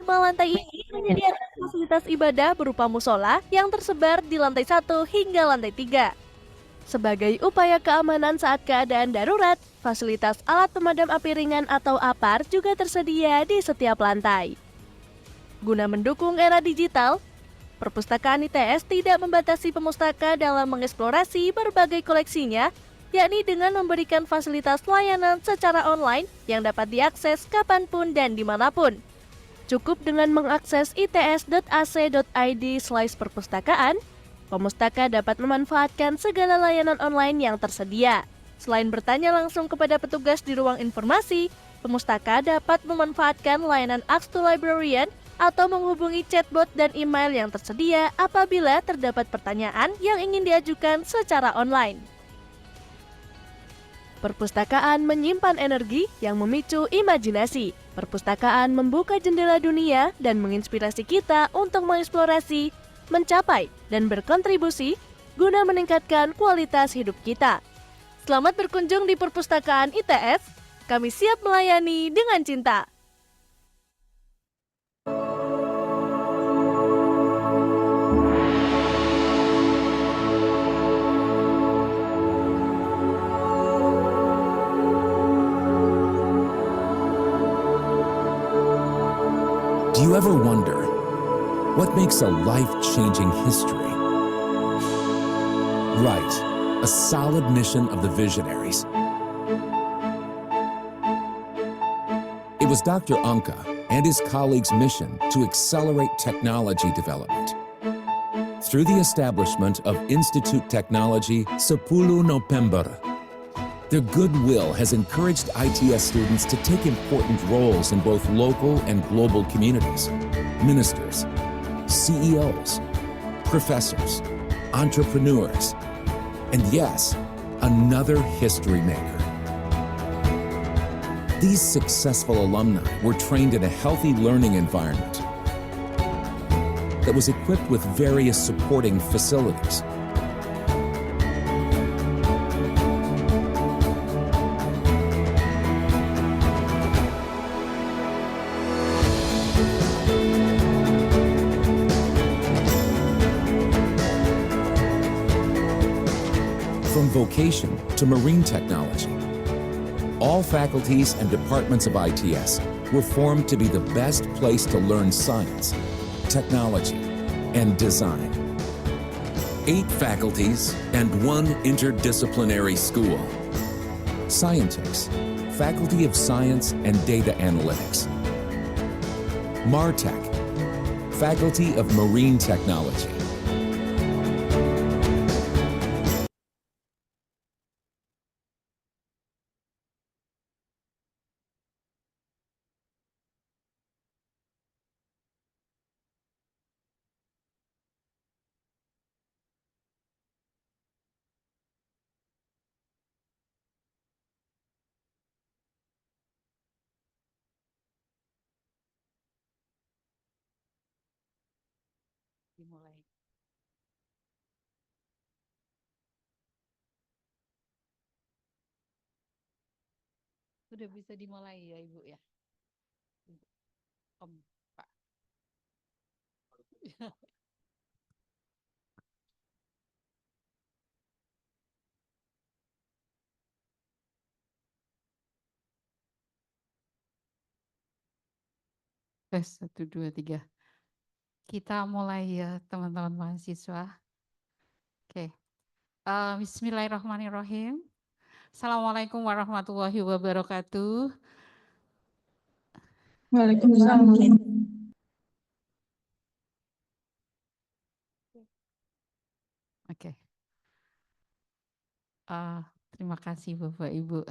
5 lantai ini menyediakan fasilitas ibadah berupa musola yang tersebar di lantai 1 hingga lantai 3. Sebagai upaya keamanan saat keadaan darurat, fasilitas alat pemadam api ringan atau APAR juga tersedia di setiap lantai. Guna mendukung era digital, Perpustakaan ITS tidak membatasi pemustaka dalam mengeksplorasi berbagai koleksinya, yakni dengan memberikan fasilitas layanan secara online yang dapat diakses kapanpun dan dimanapun. Cukup dengan mengakses its.ac.id/perpustakaan, pemustaka dapat memanfaatkan segala layanan online yang tersedia. Selain bertanya langsung kepada petugas di ruang informasi, pemustaka dapat memanfaatkan layanan Ask to Librarian atau menghubungi chatbot dan email yang tersedia apabila terdapat pertanyaan yang ingin diajukan secara online. Perpustakaan menyimpan energi yang memicu imajinasi. Perpustakaan membuka jendela dunia dan menginspirasi kita untuk mengeksplorasi, mencapai, dan berkontribusi guna meningkatkan kualitas hidup kita. Selamat berkunjung di Perpustakaan ITS. Kami siap melayani dengan cinta. Do you ever wonder what makes a life-changing history? Right, a solid mission of the visionaries. It was Dr. Anka and his colleagues' mission to accelerate technology development. Through the establishment of Institute Technology 10 November, their goodwill has encouraged ITS students to take important roles in both local and global communities. Ministers, CEOs, professors, entrepreneurs, and yes, another history maker. These successful alumni were trained in a healthy learning environment that was equipped with various supporting facilities. From vocation to marine technology, all faculties and departments of ITS were formed to be the best place to learn science, technology, and design. 8 faculties and 1 interdisciplinary school. Scientix, Faculty of Science and Data Analytics. MarTech, Faculty of Marine Technology. Dimulai. Sudah bisa dimulai ya Ibu ya? Om, Pak. Tes 1, 2, 3. Kita mulai ya teman-teman mahasiswa. Oke. Bismillahirrahmanirrahim. Assalamualaikum warahmatullahi wabarakatuh. Waalaikumsalam. Oke. Terima kasih Bapak Ibu.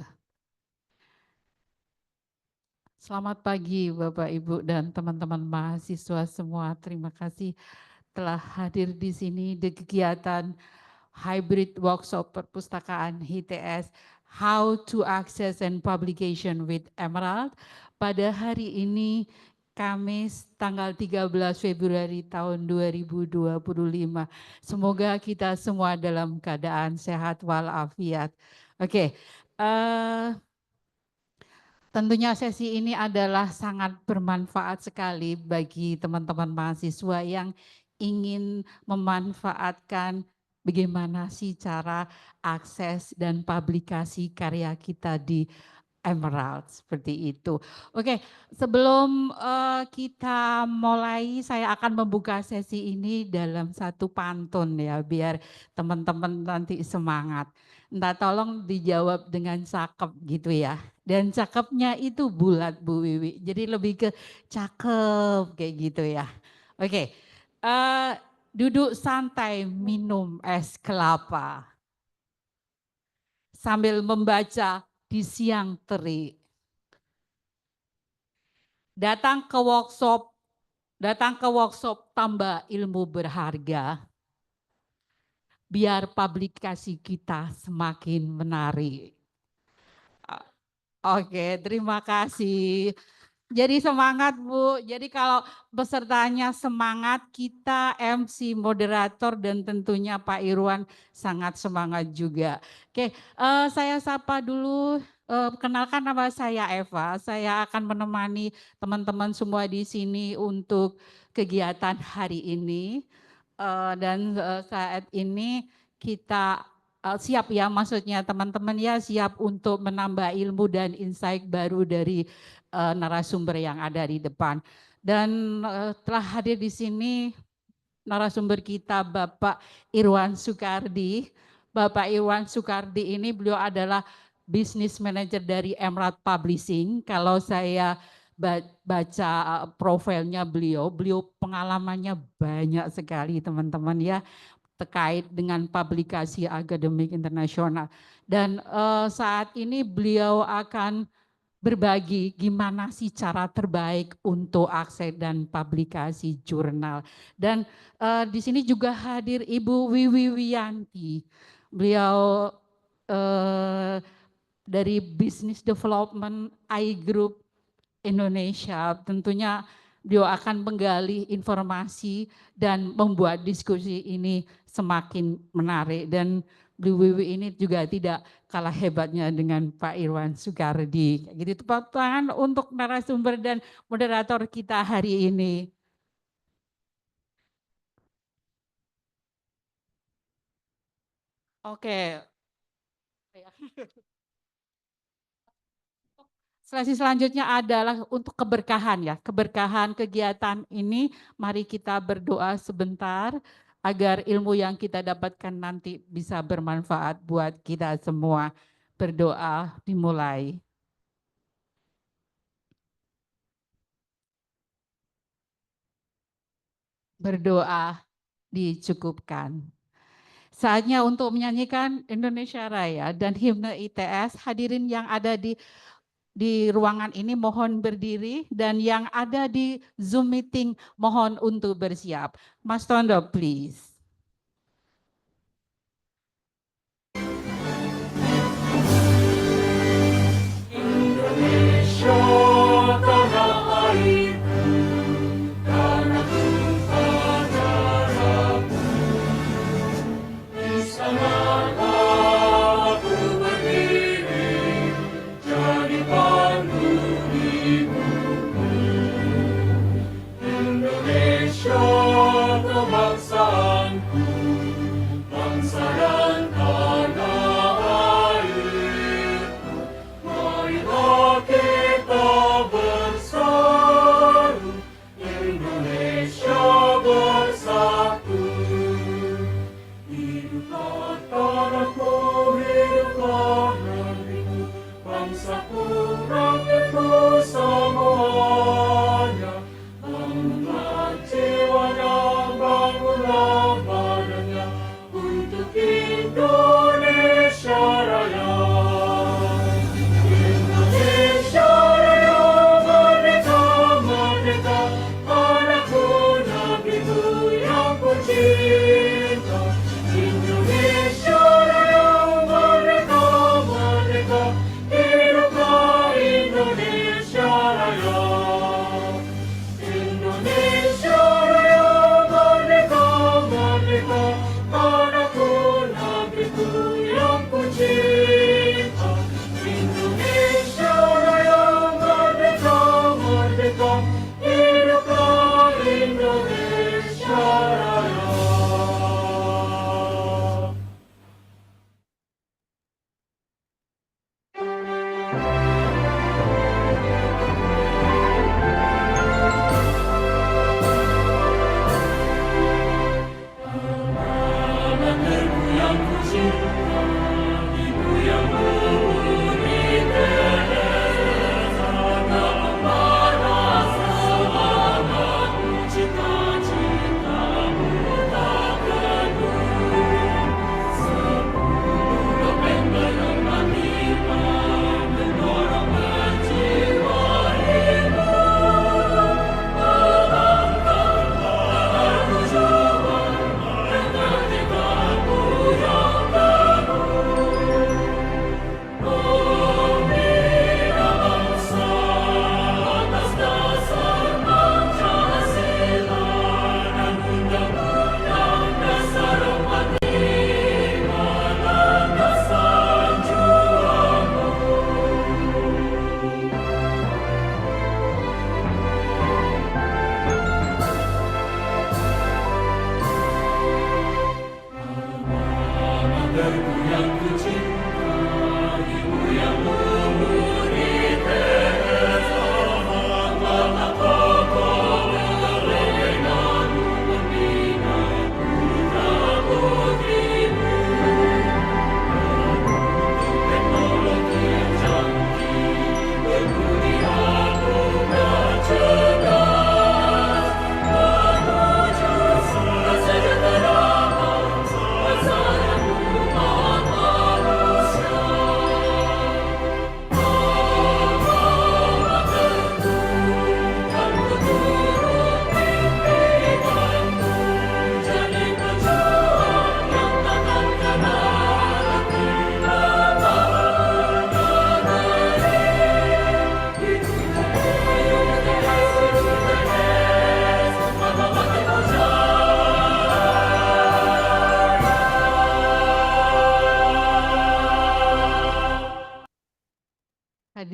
Selamat pagi Bapak Ibu dan teman-teman mahasiswa semua. Terima kasih telah hadir di sini di kegiatan Hybrid Workshop Perpustakaan HITS How to Access and Publication with Emerald pada hari ini Kamis tanggal 13 Februari tahun 2025. Semoga kita semua dalam keadaan sehat walafiat. Oke. Tentunya sesi ini adalah sangat bermanfaat sekali bagi teman-teman mahasiswa yang ingin memanfaatkan bagaimana sih cara akses dan publikasi karya kita di Emerald, seperti itu. Oke, sebelum kita mulai, saya akan membuka sesi ini dalam satu pantun ya, biar teman-teman nanti semangat. Entah tolong dijawab dengan cakep gitu ya. Dan cakepnya itu bulat Bu Wiwi, jadi lebih ke cakep kayak gitu ya. Oke, duduk santai minum es kelapa sambil membaca di siang terik. Datang ke workshop tambah ilmu berharga. Biar publikasi kita semakin menarik. Oke, terima kasih. Jadi semangat Bu. Jadi kalau pesertanya semangat, kita MC moderator dan tentunya Pak Irwan sangat semangat juga. Oke, saya sapa dulu. Kenalkan nama saya Eva. Saya akan menemani teman-teman semua di sini untuk kegiatan hari ini. Dan saat ini kita siap ya, maksudnya teman-teman ya siap untuk menambah ilmu dan insight baru dari narasumber yang ada di depan. Dan telah hadir di sini narasumber kita Bapak Irwan Soekardi. Bapak Irwan Soekardi ini beliau adalah business manager dari Emerald Publishing. Kalau saya baca profilnya beliau pengalamannya banyak sekali teman-teman ya, terkait dengan publikasi akademik internasional. Dan saat ini beliau akan berbagi gimana sih cara terbaik untuk akses dan publikasi jurnal. Dan di sini juga hadir Ibu Wiwi Wiyanti. Beliau dari Business Development iGroup Indonesia. Tentunya beliau akan menggali informasi dan membuat diskusi ini semakin menarik. Dan Bu Wiwi ini juga tidak kalah hebatnya dengan Pak Irwan Soekardi. Jadi tepuk tangan untuk narasumber dan moderator kita hari ini. Oke. Sesi selanjutnya adalah untuk keberkahan ya. Keberkahan kegiatan ini, mari kita berdoa sebentar agar ilmu yang kita dapatkan nanti bisa bermanfaat buat kita semua. Berdoa dimulai. Berdoa dicukupkan. Saatnya untuk menyanyikan Indonesia Raya dan himne ITS. Hadirin yang ada di ruangan ini mohon berdiri, dan yang ada di Zoom meeting mohon untuk bersiap. Mas Tondo, please. Indonesia tanah airku, tanah tumpah darahku, di sanalah aku berdiri, jadi pandu hidupku. Indonesia kebangsaan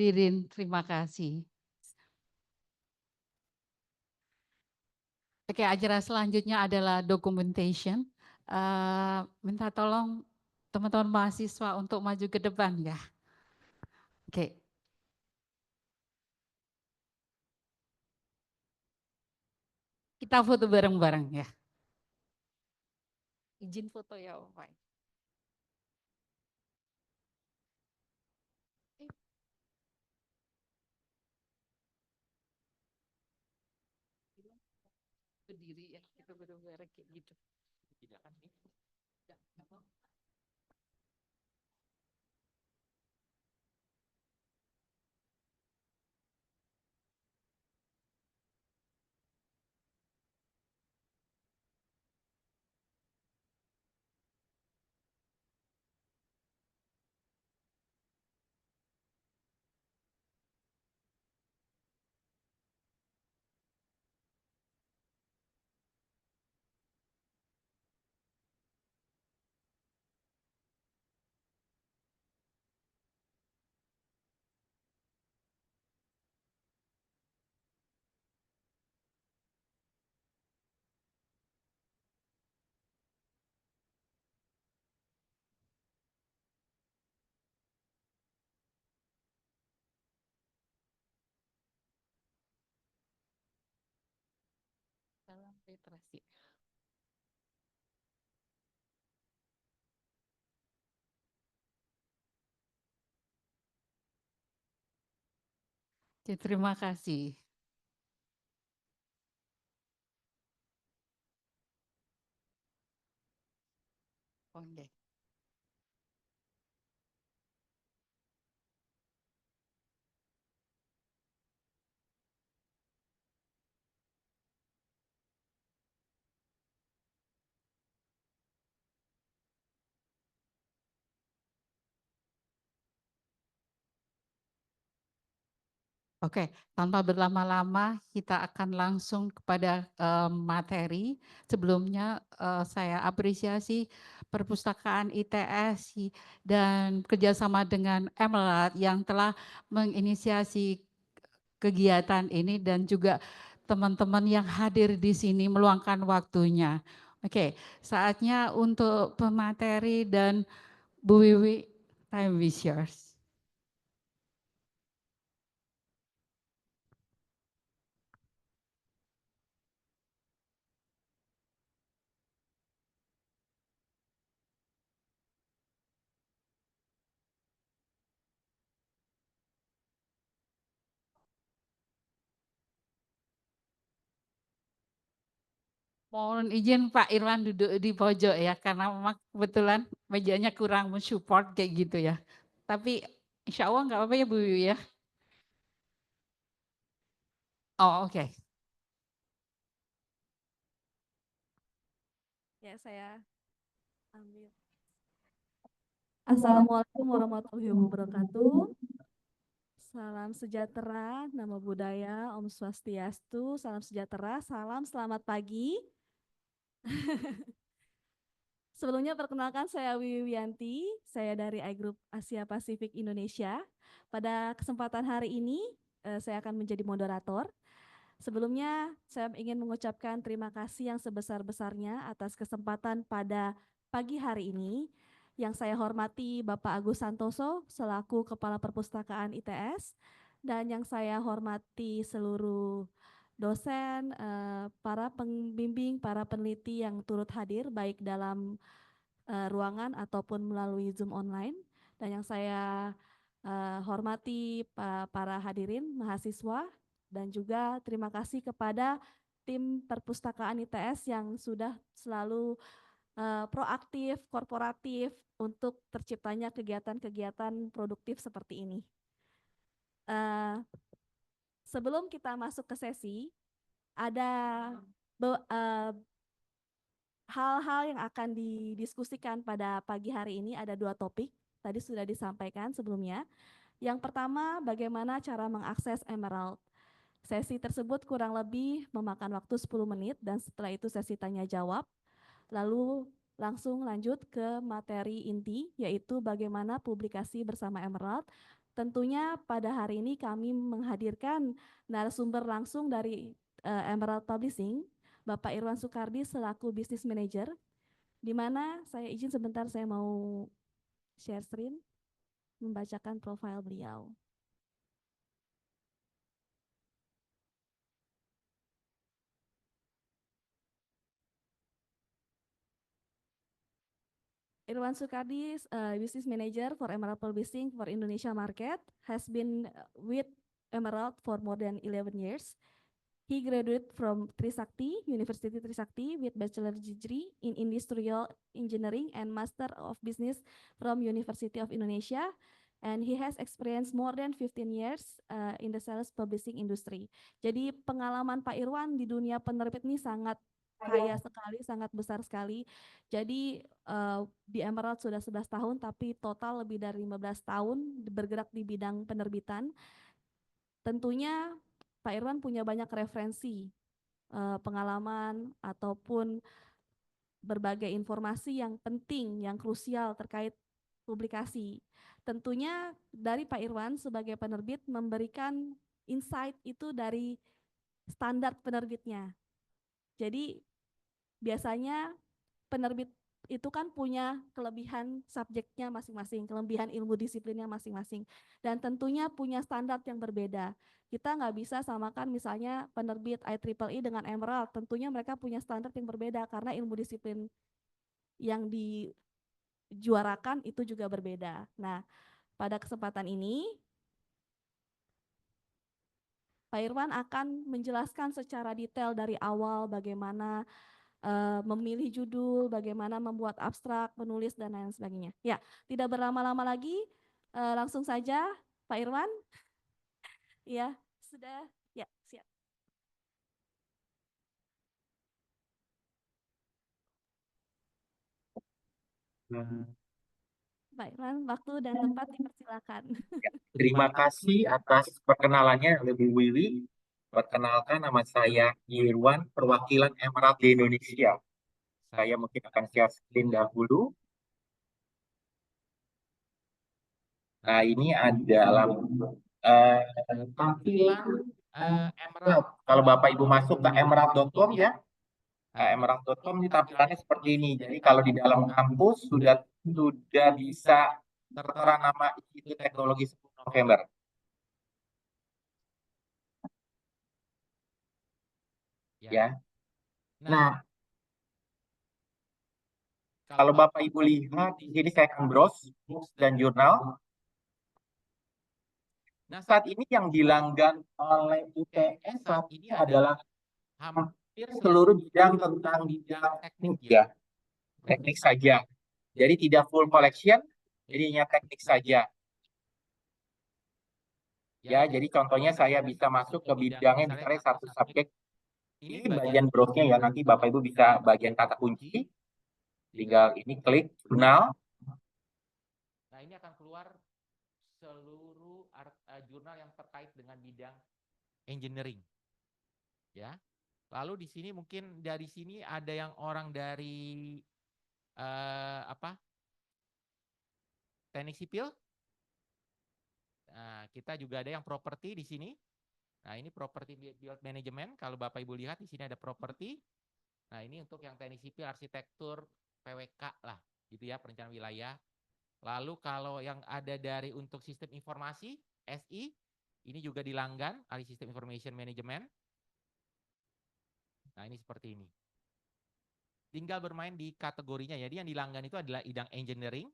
hadirin, terima kasih. Oke, acara selanjutnya adalah documentation. Minta tolong teman-teman mahasiswa untuk maju ke depan ya. Oke. Kita foto bareng-bareng ya. Izin foto ya, Pak. Berdiri ya, kita bareng-bareng kayak gitu. Tidak kan nih? Tidak. Salam literasi. Oke, terima kasih. Oke. Oke, tanpa berlama-lama kita akan langsung kepada materi. Sebelumnya saya apresiasi Perpustakaan ITS dan kerjasama dengan Emerald yang telah menginisiasi kegiatan ini dan juga teman-teman yang hadir di sini meluangkan waktunya. Oke, saatnya untuk pemateri dan Bu Wiwi, time is yours. Mohon izin Pak Irwan duduk di pojok ya, karena memang kebetulan mejanya kurang mensupport kayak gitu ya. Tapi insya Allah nggak apa-apa ya Bu Wiwi ya. Oh oke. Ya, saya ambil. Assalamualaikum warahmatullahi wabarakatuh. Salam sejahtera, nama budaya, Om Swastiastu, salam sejahtera, salam selamat pagi. Sebelumnya perkenalkan saya Wiwi Wiyanti, saya dari iGroup Asia Pasifik Indonesia. Pada kesempatan hari ini saya akan menjadi moderator. Sebelumnya saya ingin mengucapkan terima kasih yang sebesar-besarnya atas kesempatan pada pagi hari ini. Yang saya hormati Bapak Agus Santoso selaku Kepala Perpustakaan ITS dan yang saya hormati seluruh dosen, para pembimbing, para peneliti yang turut hadir baik dalam ruangan ataupun melalui Zoom online. Dan yang saya hormati para hadirin mahasiswa dan juga terima kasih kepada tim perpustakaan ITS yang sudah selalu proaktif, korporatif untuk terciptanya kegiatan-kegiatan produktif seperti ini. Sebelum kita masuk ke sesi, ada hal-hal yang akan didiskusikan pada pagi hari ini. Ada 2 topik, tadi sudah disampaikan sebelumnya. Yang pertama, bagaimana cara mengakses Emerald. Sesi tersebut kurang lebih memakan waktu 10 menit dan setelah itu sesi tanya jawab. Lalu langsung lanjut ke materi inti, yaitu bagaimana publikasi bersama Emerald, Tentunya pada hari ini kami menghadirkan narasumber langsung dari Emerald Publishing, Bapak Irwan Soekardi selaku Business Manager, di mana saya izin sebentar saya mau share screen, membacakan profil beliau. Irwan Soekardi, Business Manager for Emerald Publishing for Indonesia Market, has been with Emerald for more than 11 years. He graduated from Trisakti, University Trisakti with bachelor degree in Industrial Engineering and Master of Business from University of Indonesia. And he has experienced more than 15 years in the sales publishing industry. Jadi pengalaman Pak Irwan di dunia penerbit ini sangat kaya sekali, sangat besar sekali. Jadi di Emerald sudah 11 tahun, tapi total lebih dari 15 tahun bergerak di bidang penerbitan. Tentunya Pak Irwan punya banyak referensi, pengalaman, ataupun berbagai informasi yang penting, yang krusial terkait publikasi. Tentunya dari Pak Irwan sebagai penerbit memberikan insight itu dari standar penerbitnya. Jadi biasanya penerbit itu kan punya kelebihan subjeknya masing-masing, kelebihan ilmu disiplinnya masing-masing, dan tentunya punya standar yang berbeda. Kita nggak bisa samakan misalnya penerbit IEEE dengan Emerald, tentunya mereka punya standar yang berbeda karena ilmu disiplin yang dijuarakan itu juga berbeda. Nah, pada kesempatan ini Pak Irwan akan menjelaskan secara detail dari awal bagaimana memilih judul, bagaimana membuat abstrak, menulis, dan lain sebagainya. Ya, tidak berlama-lama lagi, langsung saja Pak Irwan. Ya, sudah, ya, siap. Pak Irwan, waktu dan tempat dipersilakan. Terima kasih atas perkenalannya, Lebih Willy. Perkenalkan, nama saya Irwan, perwakilan Emerald di Indonesia. Saya mungkin akan share screen dahulu. Nah, ini adalah tampilan Emerald. Kalau Bapak Ibu masuk ke emerald.com ya, emerald.com ini tampilannya seperti ini. Jadi kalau di dalam kampus sudah bisa tertera nama Institut Teknologi 10 November. Ya. Nah, kalau Bapak Ibu lihat di sini saya akan browse books dan jurnal. Nah, saat ini yang dilanggan oleh UTS saat ini adalah hampir seluruh bidang tentang bidang teknik ya. Teknik saja. Jadi tidak full collection, jadinya teknik saja. Ya, jadi contohnya saya bisa masuk ke bidangnya misalnya satu subjek. Ini bagian browse-nya ya, nanti Bapak Ibu bisa bagian kata kunci. Tinggal ini klik jurnal. Nah, ini akan keluar seluruh jurnal yang terkait dengan bidang engineering. Ya. Lalu di sini mungkin dari sini ada yang orang dari teknik sipil. Nah, kita juga ada yang properti di sini. Nah, ini property build management. Kalau Bapak Ibu lihat di sini ada properti. Nah, ini untuk yang teknik sipil, arsitektur, PWK lah, gitu ya, perencanaan wilayah. Lalu kalau yang ada dari untuk sistem informasi, SI, ini juga dilanggan, ahli sistem information management. Nah, ini seperti ini. Tinggal bermain di kategorinya. Jadi yang dilanggan itu adalah bidang engineering,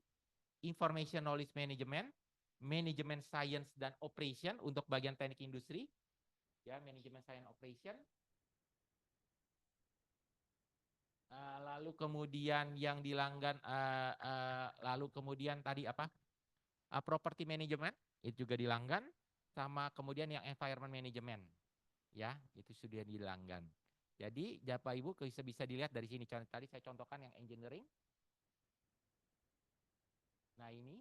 information knowledge management, manajemen science dan operation untuk bagian teknik industri. Ya, manajemen science operation. Lalu kemudian yang dilanggan, lalu kemudian tadi apa? Property management itu juga dilanggan, sama kemudian yang environment management, ya itu sudah dilanggan. Jadi Bapak Ibu bisa dilihat dari sini. Tadi saya contohkan yang engineering. Nah ini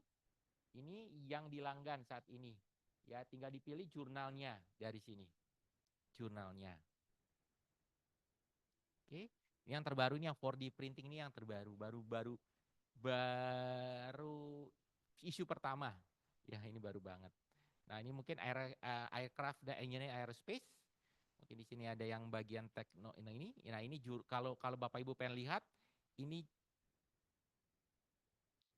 yang dilanggan saat ini. Ya tinggal dipilih jurnalnya dari sini. Jurnalnya. Oke, yang terbaru ini yang 4D printing ini yang terbaru, baru isu pertama. Ya ini baru banget. Nah, ini mungkin aircraft dan engineering aerospace. Mungkin di sini ada yang bagian tekno ini. Nah, ini kalau Bapak Ibu pengen lihat, ini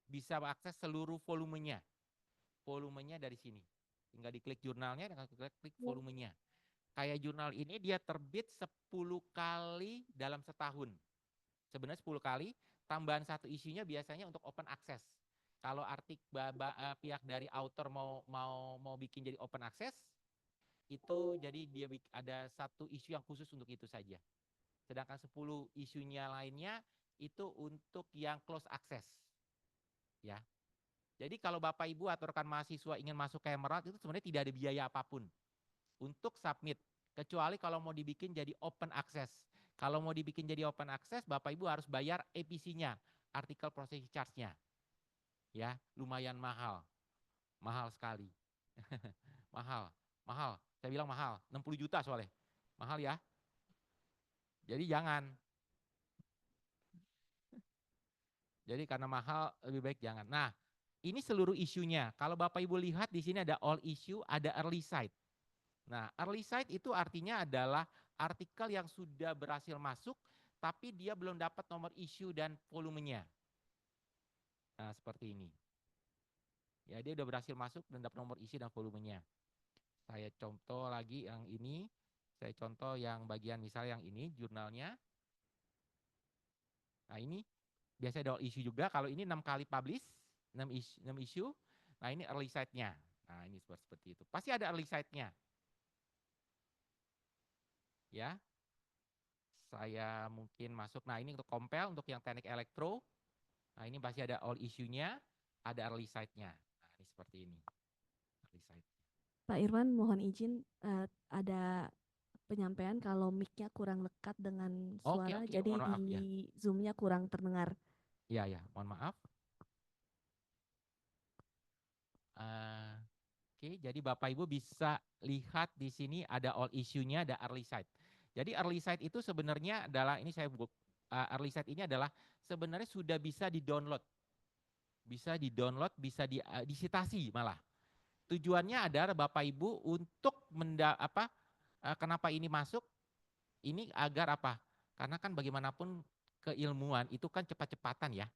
bisa mengakses seluruh volumenya. Volumenya dari sini. Tinggal diklik jurnalnya, tinggal klik volumenya. Kayak jurnal ini dia terbit 10 kali dalam setahun. Sebenarnya 10 kali, tambahan satu isunya biasanya untuk open access. Kalau pihak dari author mau bikin jadi open access, itu jadi dia ada satu isu yang khusus untuk itu saja. Sedangkan 10 isunya lainnya itu untuk yang close access. Ya. Jadi kalau Bapak Ibu atau rekan mahasiswa ingin masuk ke Emerald itu sebenarnya tidak ada biaya apapun untuk submit, kecuali kalau mau dibikin jadi open access. Kalau mau dibikin jadi open access, Bapak Ibu harus bayar APC-nya, artikel processing charge-nya. Ya, lumayan mahal. Mahal sekali. mahal. Saya bilang mahal, 60 juta soalnya. Mahal ya. Jadi jangan. Jadi karena mahal lebih baik jangan. Nah, ini seluruh isunya. Kalau Bapak Ibu lihat di sini ada all issue, ada early site. Nah, early site itu artinya adalah artikel yang sudah berhasil masuk, tapi dia belum dapat nomor issue dan volumenya. Nah, seperti ini. Ya, dia udah berhasil masuk dan dapat nomor issue dan volumenya. Saya contoh lagi yang ini. Saya contoh yang bagian misalnya yang ini, jurnalnya. Nah, ini biasanya ada all issue juga. Kalau ini 6 kali publish, 6 issue. Nah, ini early site-nya. Nah, ini seperti itu. Pasti ada early site-nya. Ya, saya mungkin masuk. Nah, ini untuk compile untuk yang teknik elektro. Nah, ini pasti ada all issue-nya, ada early site-nya. Nah, ini seperti ini. Early site. Pak Irwan, mohon izin ada penyampaian kalau mic-nya kurang lekat dengan suara, Oke, jadi mohon maaf, di ya. Zoom-nya kurang terdengar. Ya, mohon maaf. Oke, jadi Bapak Ibu bisa lihat di sini ada all issue-nya, ada early site. Jadi early site itu sebenarnya adalah, ini saya early site ini adalah sebenarnya sudah bisa di-download. Bisa di-download, bisa disitasi malah. Tujuannya adalah Bapak Ibu untuk kenapa ini masuk? Ini agar apa? Karena kan bagaimanapun keilmuan itu kan cepat-cepatan ya.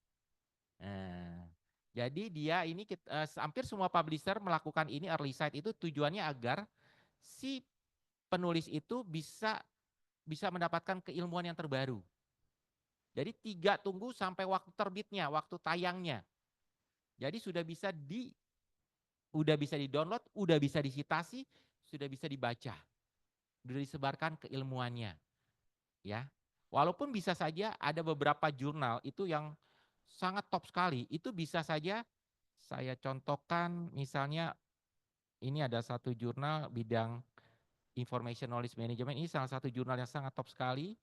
Jadi dia ini hampir semua publisher melakukan ini early site itu tujuannya agar si penulis itu bisa mendapatkan keilmuan yang terbaru. Jadi tunggu sampai waktu terbitnya, waktu tayangnya. Jadi sudah bisa di-download, udah bisa disitasi, sudah bisa dibaca. Sudah disebarkan keilmuannya. Ya. Walaupun bisa saja ada beberapa jurnal itu yang sangat top sekali, itu bisa saja saya contohkan misalnya ini ada satu jurnal bidang information knowledge management, ini salah satu jurnal yang sangat top sekali.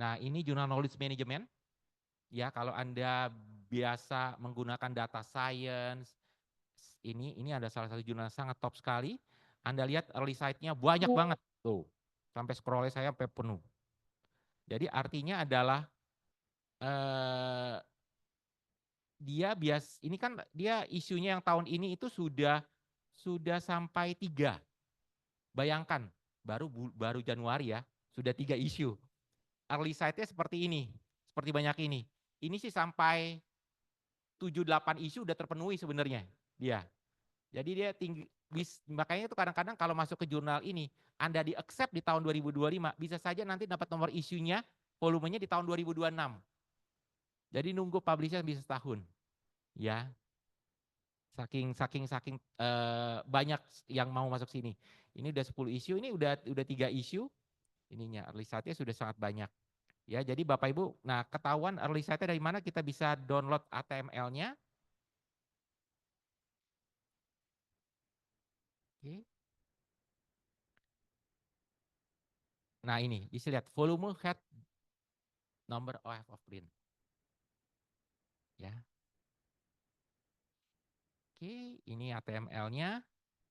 Nah, ini jurnal knowledge management. Ya, kalau Anda biasa menggunakan data science, ini ada salah satu jurnal sangat top sekali. Anda lihat early site-nya banyak banget tuh. Sampai scroll saya sampai penuh. Jadi artinya adalah ini kan dia isunya yang tahun ini itu sudah sampai 3. Bayangkan baru Januari ya, sudah 3 isu. Early site-nya seperti ini, seperti banyak ini. Ini sih sampai 7-8 isu udah terpenuhi sebenarnya dia. Jadi dia tinggi, makanya itu kadang-kadang kalau masuk ke jurnal ini, Anda di-accept di tahun 2025, bisa saja nanti dapat nomor isunya, volumenya di tahun 2026. Jadi nunggu publisher bisa setahun. Ya. Saking banyak yang mau masuk sini. Ini udah 10 isu, ini udah 3 isu. Ininya early site-nya sudah sangat banyak. Ya, jadi Bapak Ibu, nah ketahuan early site-nya dari mana kita bisa download HTML-nya. Oke. Nah, ini bisa lihat volume, head, number of print. Ya. Oke, ini HTML-nya,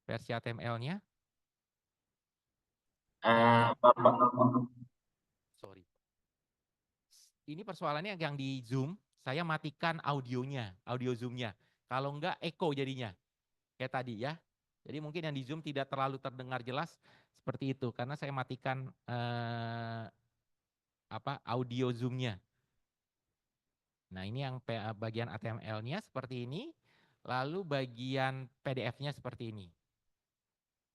versi HTML-nya. Bapak. Sorry. Ini persoalannya yang di Zoom, saya matikan audionya, audio Zoom-nya. Kalau enggak echo jadinya, kayak tadi ya. Jadi mungkin yang di Zoom tidak terlalu terdengar jelas seperti itu, karena saya matikan audio Zoom-nya. Nah ini yang bagian HTML-nya seperti ini, lalu bagian PDF-nya seperti ini.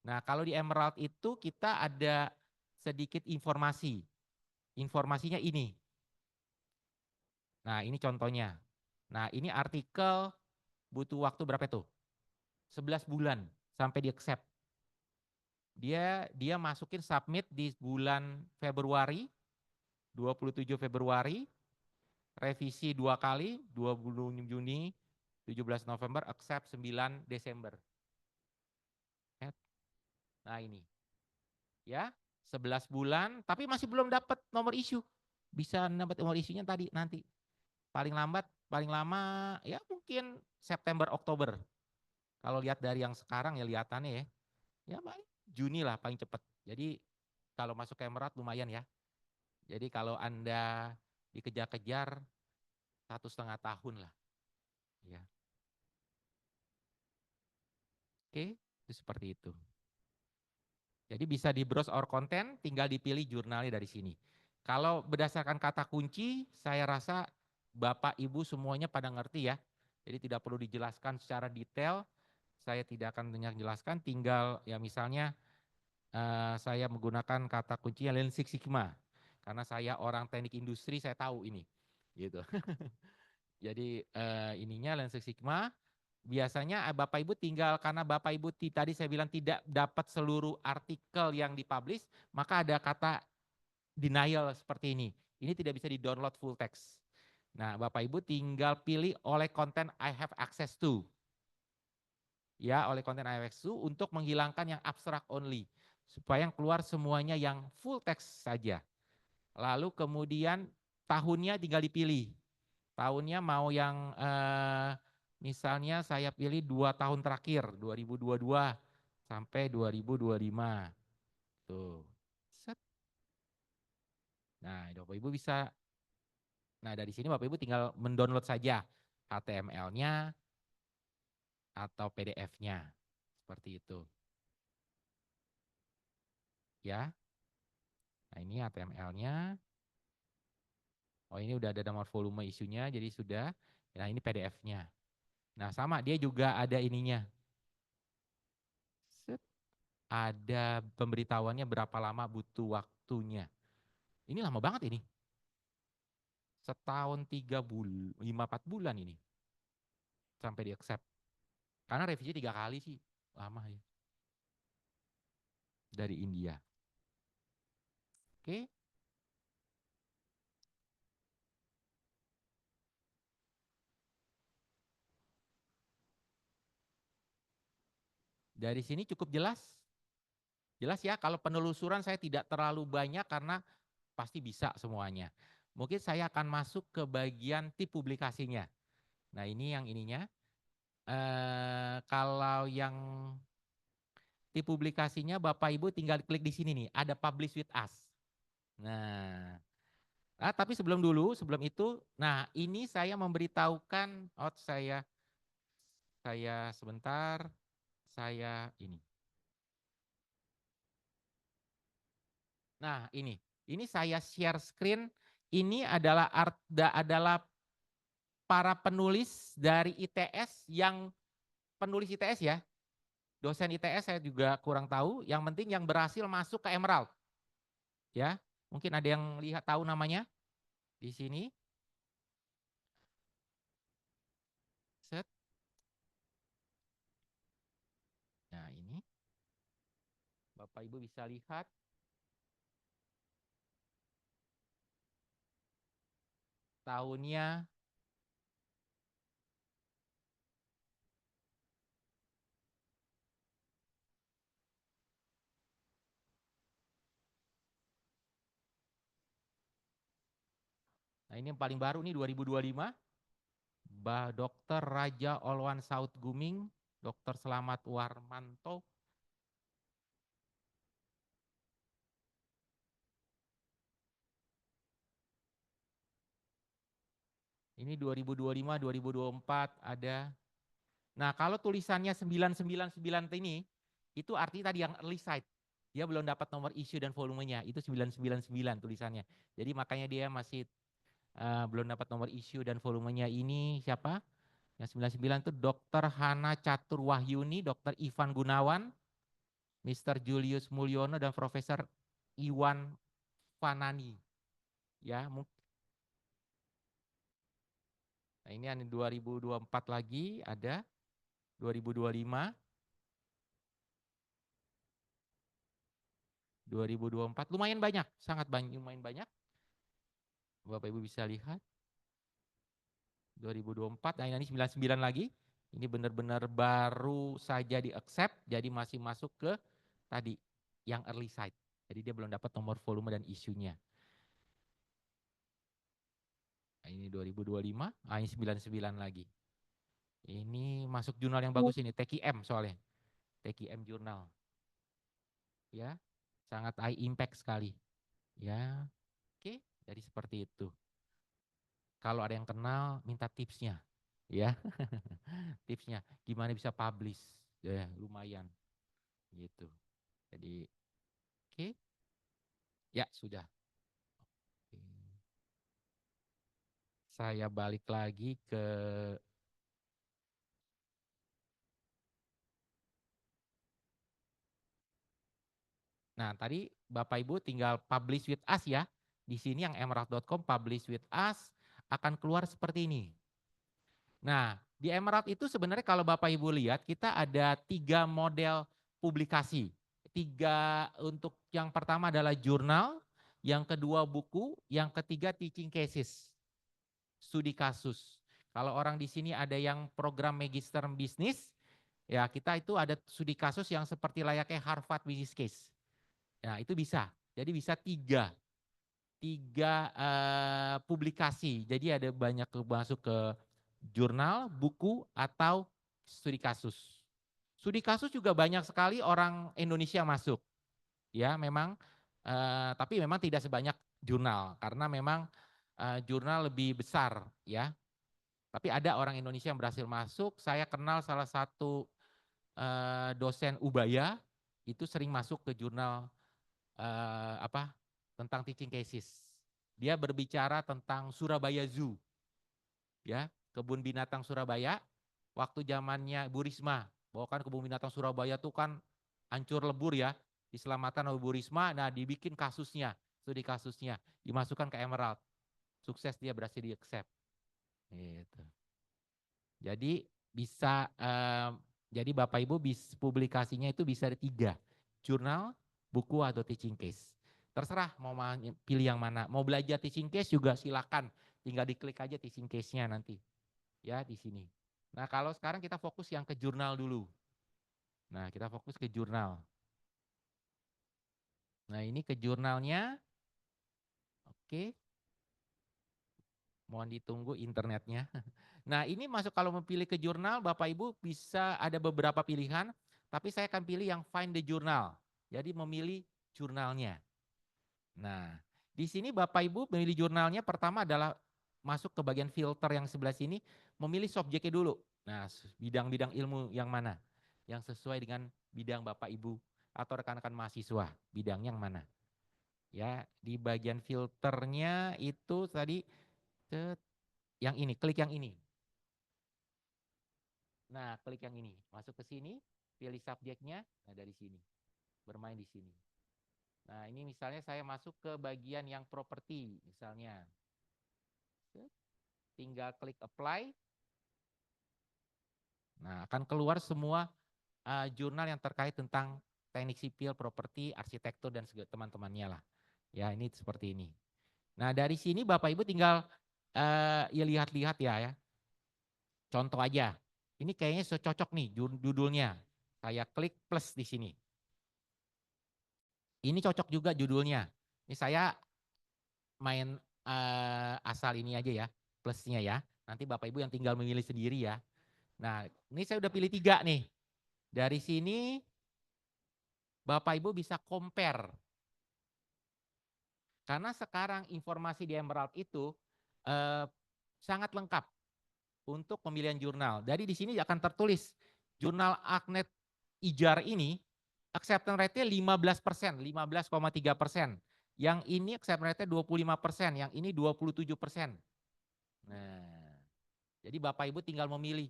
Nah kalau di Emerald itu kita ada sedikit informasi, informasinya ini. Nah ini contohnya. Nah ini artikel butuh waktu berapa itu? 11 bulan sampai di accept. Dia masukin submit di bulan Februari, 27 Februari, revisi 2 kali, 20 Juni, 17 November, accept 9 Desember. Nah ini, ya 11 bulan, tapi masih belum dapat nomor issue. Bisa dapat nomor isunya tadi nanti. Paling lambat, paling lama ya mungkin September Oktober. Kalau lihat dari yang sekarang ya lihatannya ya paling Juni lah paling cepat. Jadi kalau masuk ke Emerald lumayan ya. Jadi kalau Anda dikejar-kejar 1,5 tahun lah. Ya. Oke, itu seperti itu. Jadi bisa di browse our content, tinggal dipilih jurnalnya dari sini. Kalau berdasarkan kata kunci, saya rasa Bapak Ibu semuanya pada ngerti ya. Jadi tidak perlu dijelaskan secara detail. Saya tidak akan menjelaskan, tinggal ya misalnya saya menggunakan kata kunci Lean Six Sigma. Karena saya orang teknik industri, saya tahu ini. Gitu. Jadi ininya Lean Six Sigma. Biasanya Bapak Ibu tinggal, karena Bapak Ibu tadi saya bilang tidak dapat seluruh artikel yang dipublish, maka ada kata denial seperti ini. Ini tidak bisa di-download full text. Nah, Bapak Ibu tinggal pilih oleh content I have access to. Ya, oleh content I have access to untuk menghilangkan yang abstract only. Supaya yang keluar semuanya yang full text saja. Lalu kemudian tahunnya tinggal dipilih. Tahunnya mau yang misalnya saya pilih 2 tahun terakhir, 2022 sampai 2025. Tuh. Set. Nah, Bapak Ibu bisa, nah dari sini Bapak Ibu tinggal mendownload saja HTML-nya atau PDF-nya. Seperti itu. Ya. Nah ini HTML-nya. Oh ini udah ada nomor volume isunya, jadi sudah. Nah ini PDF-nya. Nah sama, dia juga ada ininya. Set. Ada pemberitahuannya berapa lama butuh waktunya. Ini lama banget ini. Setahun 5-4 bulan ini. Sampai di accept. Karena revisi 3 kali sih. Lama ya. Dari India. Oke. Dari sini cukup jelas. Jelas ya, kalau penelusuran saya tidak terlalu banyak karena pasti bisa semuanya. Mungkin saya akan masuk ke bagian tip publikasinya. Nah ini yang ininya. Kalau yang tip publikasinya Bapak Ibu tinggal klik di sini nih, ada publish with us. Nah, tapi sebelum itu, nah ini saya memberitahukan, saya sebentar, saya ini. Nah ini saya share screen, ini adalah para penulis dari ITS yang penulis ITS ya, dosen ITS saya juga kurang tahu, yang penting yang berhasil masuk ke Emerald. Ya, mungkin ada yang lihat tahu namanya di sini. Set. Nah ini, Bapak Ibu bisa lihat. Tahunnya nah ini yang paling baru nih 2025. Dr. Raja Olwan Saud Guming, Dr. Selamat Warmanto. Ini 2025, 2024 ada. Nah, kalau tulisannya 999 ini, itu artinya tadi yang early site. Dia belum dapat nomor issue dan volumenya, itu 999 tulisannya. Jadi makanya dia masih belum dapat nomor issue dan volumenya. Ini siapa? Yang 99 itu Dr. Hana Catur Wahyuni, Dr. Ivan Gunawan, Mr. Julius Mulyono, dan Profesor Iwan Fanani. Ya, nah ini ada 2024 lagi, ada 2025, 2024, lumayan banyak, sangat banyak, lumayan banyak. Bapak Ibu bisa lihat. 2024, nah ini 99 lagi. Ini benar-benar baru saja di accept, jadi masih masuk ke tadi yang early site. Jadi dia belum dapat nomor volume dan isunya. Nah, ini 2025, ini 99 lagi. Ini masuk jurnal yang bagus ini, TQM soalnya. TQM jurnal. Ya, sangat high impact sekali. Ya, oke, jadi seperti itu. Kalau ada yang kenal, minta tipsnya. Ya, tipsnya gimana bisa publish. Ya, lumayan. Gitu. Jadi, oke. Ya, sudah. Oke. Saya balik lagi ke Nah, tadi Bapak Ibu tinggal publish with us ya. Di sini yang emerald.com publish with us akan keluar seperti ini. Nah, di Emerald itu sebenarnya kalau Bapak Ibu lihat kita ada 3 model publikasi. 3 untuk yang pertama adalah jurnal, yang kedua buku, yang ketiga teaching cases. Studi kasus. Kalau orang di sini ada yang program Magister Bisnis, ya kita itu ada studi kasus yang seperti layaknya Harvard Business Case. Ya, itu bisa. Jadi bisa 3 publikasi. Jadi ada banyak masuk ke jurnal, buku, atau studi kasus. Studi kasus juga banyak sekali orang Indonesia masuk. Ya, memang tapi memang tidak sebanyak jurnal karena memang jurnal lebih besar ya. Tapi ada orang Indonesia yang berhasil masuk. Saya kenal salah satu dosen Ubaya itu sering masuk ke jurnal tentang teaching cases. Dia berbicara tentang Surabaya Zoo. Ya, kebun binatang Surabaya waktu zamannya Bu Risma. Bahwa kan kebun binatang Surabaya tuh kan hancur lebur ya, diselamatkan oleh Bu Risma. Nah, dibikin kasusnya, studi kasusnya, dimasukkan ke Emerald. Sukses, dia berhasil di-accept. Gitu. Jadi bisa jadi Bapak Ibu publikasinya itu bisa ada 3, jurnal, buku, atau teaching case. Terserah mau pilih yang mana. Mau belajar teaching case juga silakan, tinggal diklik aja teaching case-nya nanti. Ya, di sini. Nah, kalau sekarang kita fokus yang ke jurnal dulu. Nah, kita fokus ke jurnal. Nah, ini ke jurnalnya. Oke. Mohon ditunggu internetnya. Nah, ini masuk kalau memilih ke jurnal, Bapak Ibu bisa ada beberapa pilihan, tapi saya akan pilih yang find the journal. Jadi memilih jurnalnya. Nah, di sini Bapak Ibu memilih jurnalnya, pertama adalah masuk ke bagian filter yang sebelah sini, memilih subjeknya dulu. Nah, bidang-bidang ilmu yang mana? Yang sesuai dengan bidang Bapak Ibu atau rekan-rekan mahasiswa, bidang yang mana? Ya, di bagian filternya itu tadi yang ini, klik yang ini. Nah, klik yang ini, masuk ke sini, pilih subjeknya, nah dari sini, bermain di sini. Nah, ini misalnya saya masuk ke bagian yang properti, misalnya. Tinggal klik apply. Nah, akan keluar semua jurnal yang terkait tentang teknik sipil, properti, arsitektur, dan segala teman-temannya lah. Ya, ini seperti ini. Nah, dari sini Bapak Ibu tinggal ya lihat-lihat ya. Contoh aja. Ini kayaknya cocok nih judulnya. Saya klik plus di sini. Ini cocok juga judulnya. Ini saya main asal ini aja ya, plusnya ya. Nanti Bapak Ibu yang tinggal memilih sendiri ya. Nah, ini saya udah pilih 3 nih. Dari sini Bapak Ibu bisa compare. Karena sekarang informasi di Emerald itu sangat lengkap untuk pemilihan jurnal. Jadi di sini akan tertulis jurnal Acnet IJAR ini acceptance rate-nya 15%, 15,3%. Yang ini acceptance rate-nya 25%, yang ini 27%. Nah, jadi Bapak Ibu tinggal memilih.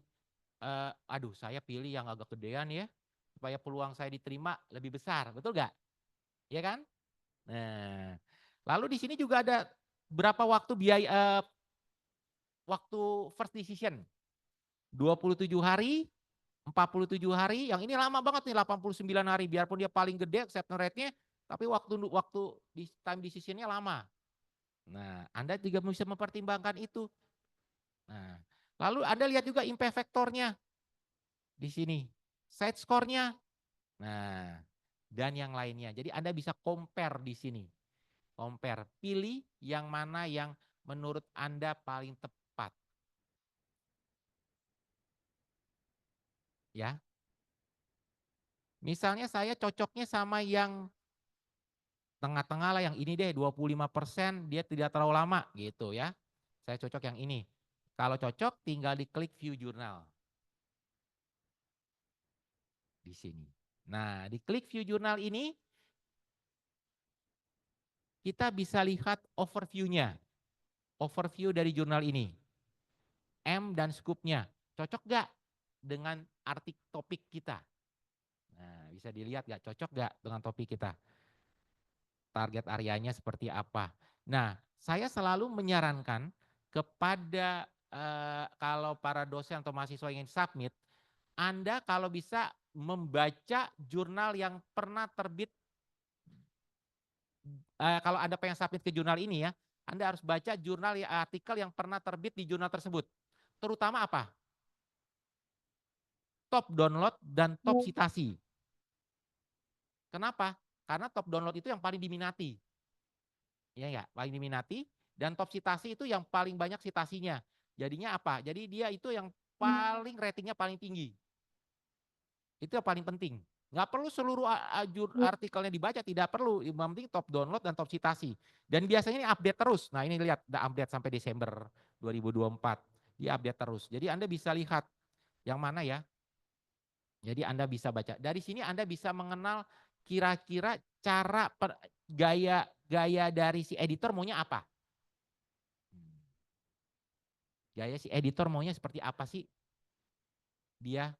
Aduh, saya pilih yang agak gedean ya, supaya peluang saya diterima lebih besar, betul nggak? Ya kan? Nah, lalu di sini juga ada berapa waktu biaya waktu first decision. 27 hari, 47 hari, yang ini lama banget nih 89 hari, biarpun dia paling gede acceptance rate-nya, tapi waktu di time decision-nya lama. Nah, Anda juga bisa mempertimbangkan itu. Nah, lalu Anda lihat juga impact factor-nya di sini, side score-nya, nah, dan yang lainnya. Jadi Anda bisa compare di sini, compare, pilih yang mana yang menurut Anda paling tepat. Ya, misalnya saya cocoknya sama yang tengah-tengah lah, yang ini deh 25%, dia tidak terlalu lama gitu ya. Saya cocok yang ini. Kalau cocok tinggal diklik view jurnal. Di sini. Nah, di klik view jurnal ini kita bisa lihat overview-nya. Overview dari jurnal ini. M dan scoop-nya. Cocok gak dengan topik kita? Nah, bisa dilihat gak cocok gak dengan topik kita? Target areanya seperti apa? Nah, saya selalu menyarankan kepada kalau para dosen atau mahasiswa ingin submit, Anda kalau bisa membaca jurnal yang pernah terbit. Kalau Anda pengen submit ke jurnal ini ya, Anda harus baca jurnal artikel yang pernah terbit di jurnal tersebut. Terutama apa? Top download dan top citasi. Kenapa? Karena top download itu yang paling diminati. Ya ya, paling diminati, dan top citasi itu yang paling banyak citasinya. Jadinya apa? Jadi dia itu yang paling ratingnya paling tinggi. Itu yang paling penting. Nggak perlu seluruh artikelnya dibaca, tidak perlu. Yang penting top download dan top citasi. Dan biasanya ini update terus. Nah ini lihat, udah update sampai Desember 2024. Dia update terus. Jadi Anda bisa lihat yang mana ya. Jadi Anda bisa baca. Dari sini Anda bisa mengenal kira-kira cara gaya dari si editor maunya apa. Gaya si editor maunya seperti apa sih dia.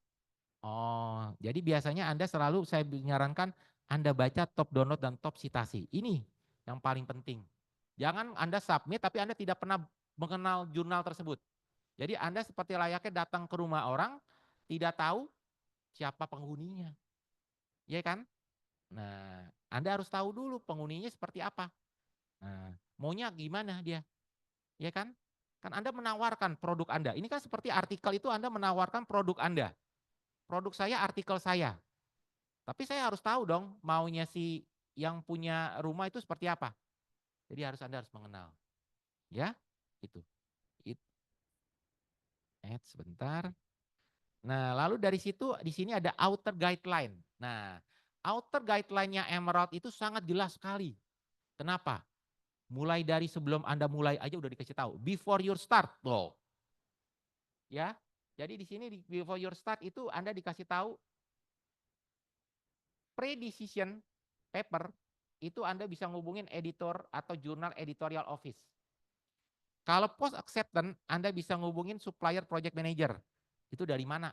Oh, jadi biasanya Anda selalu saya menyarankan Anda baca top download dan top citasi. Ini yang paling penting. Jangan Anda submit tapi Anda tidak pernah mengenal jurnal tersebut. Jadi Anda seperti layaknya datang ke rumah orang, tidak tahu siapa penghuninya. Ya kan? Nah, Anda harus tahu dulu penghuninya seperti apa. Nah, maunya gimana dia. Ya kan? Kan Anda menawarkan produk Anda. Ini kan seperti artikel itu Anda menawarkan produk Anda. Produk saya, artikel saya. Tapi saya harus tahu dong maunya si yang punya rumah itu seperti apa. Jadi Anda harus mengenal. Ya, itu. Sebentar. Nah, lalu dari situ di sini ada outer guideline. Nah, outer guideline-nya Emerald itu sangat jelas sekali. Kenapa? Mulai dari sebelum Anda mulai aja udah dikasih tahu. Before your start, loh. Ya, jadi di sini before your start itu Anda dikasih tahu pre-decision paper itu Anda bisa ngubungin editor atau jurnal editorial office. Kalau post acceptance Anda bisa ngubungin supplier project manager. Itu dari mana?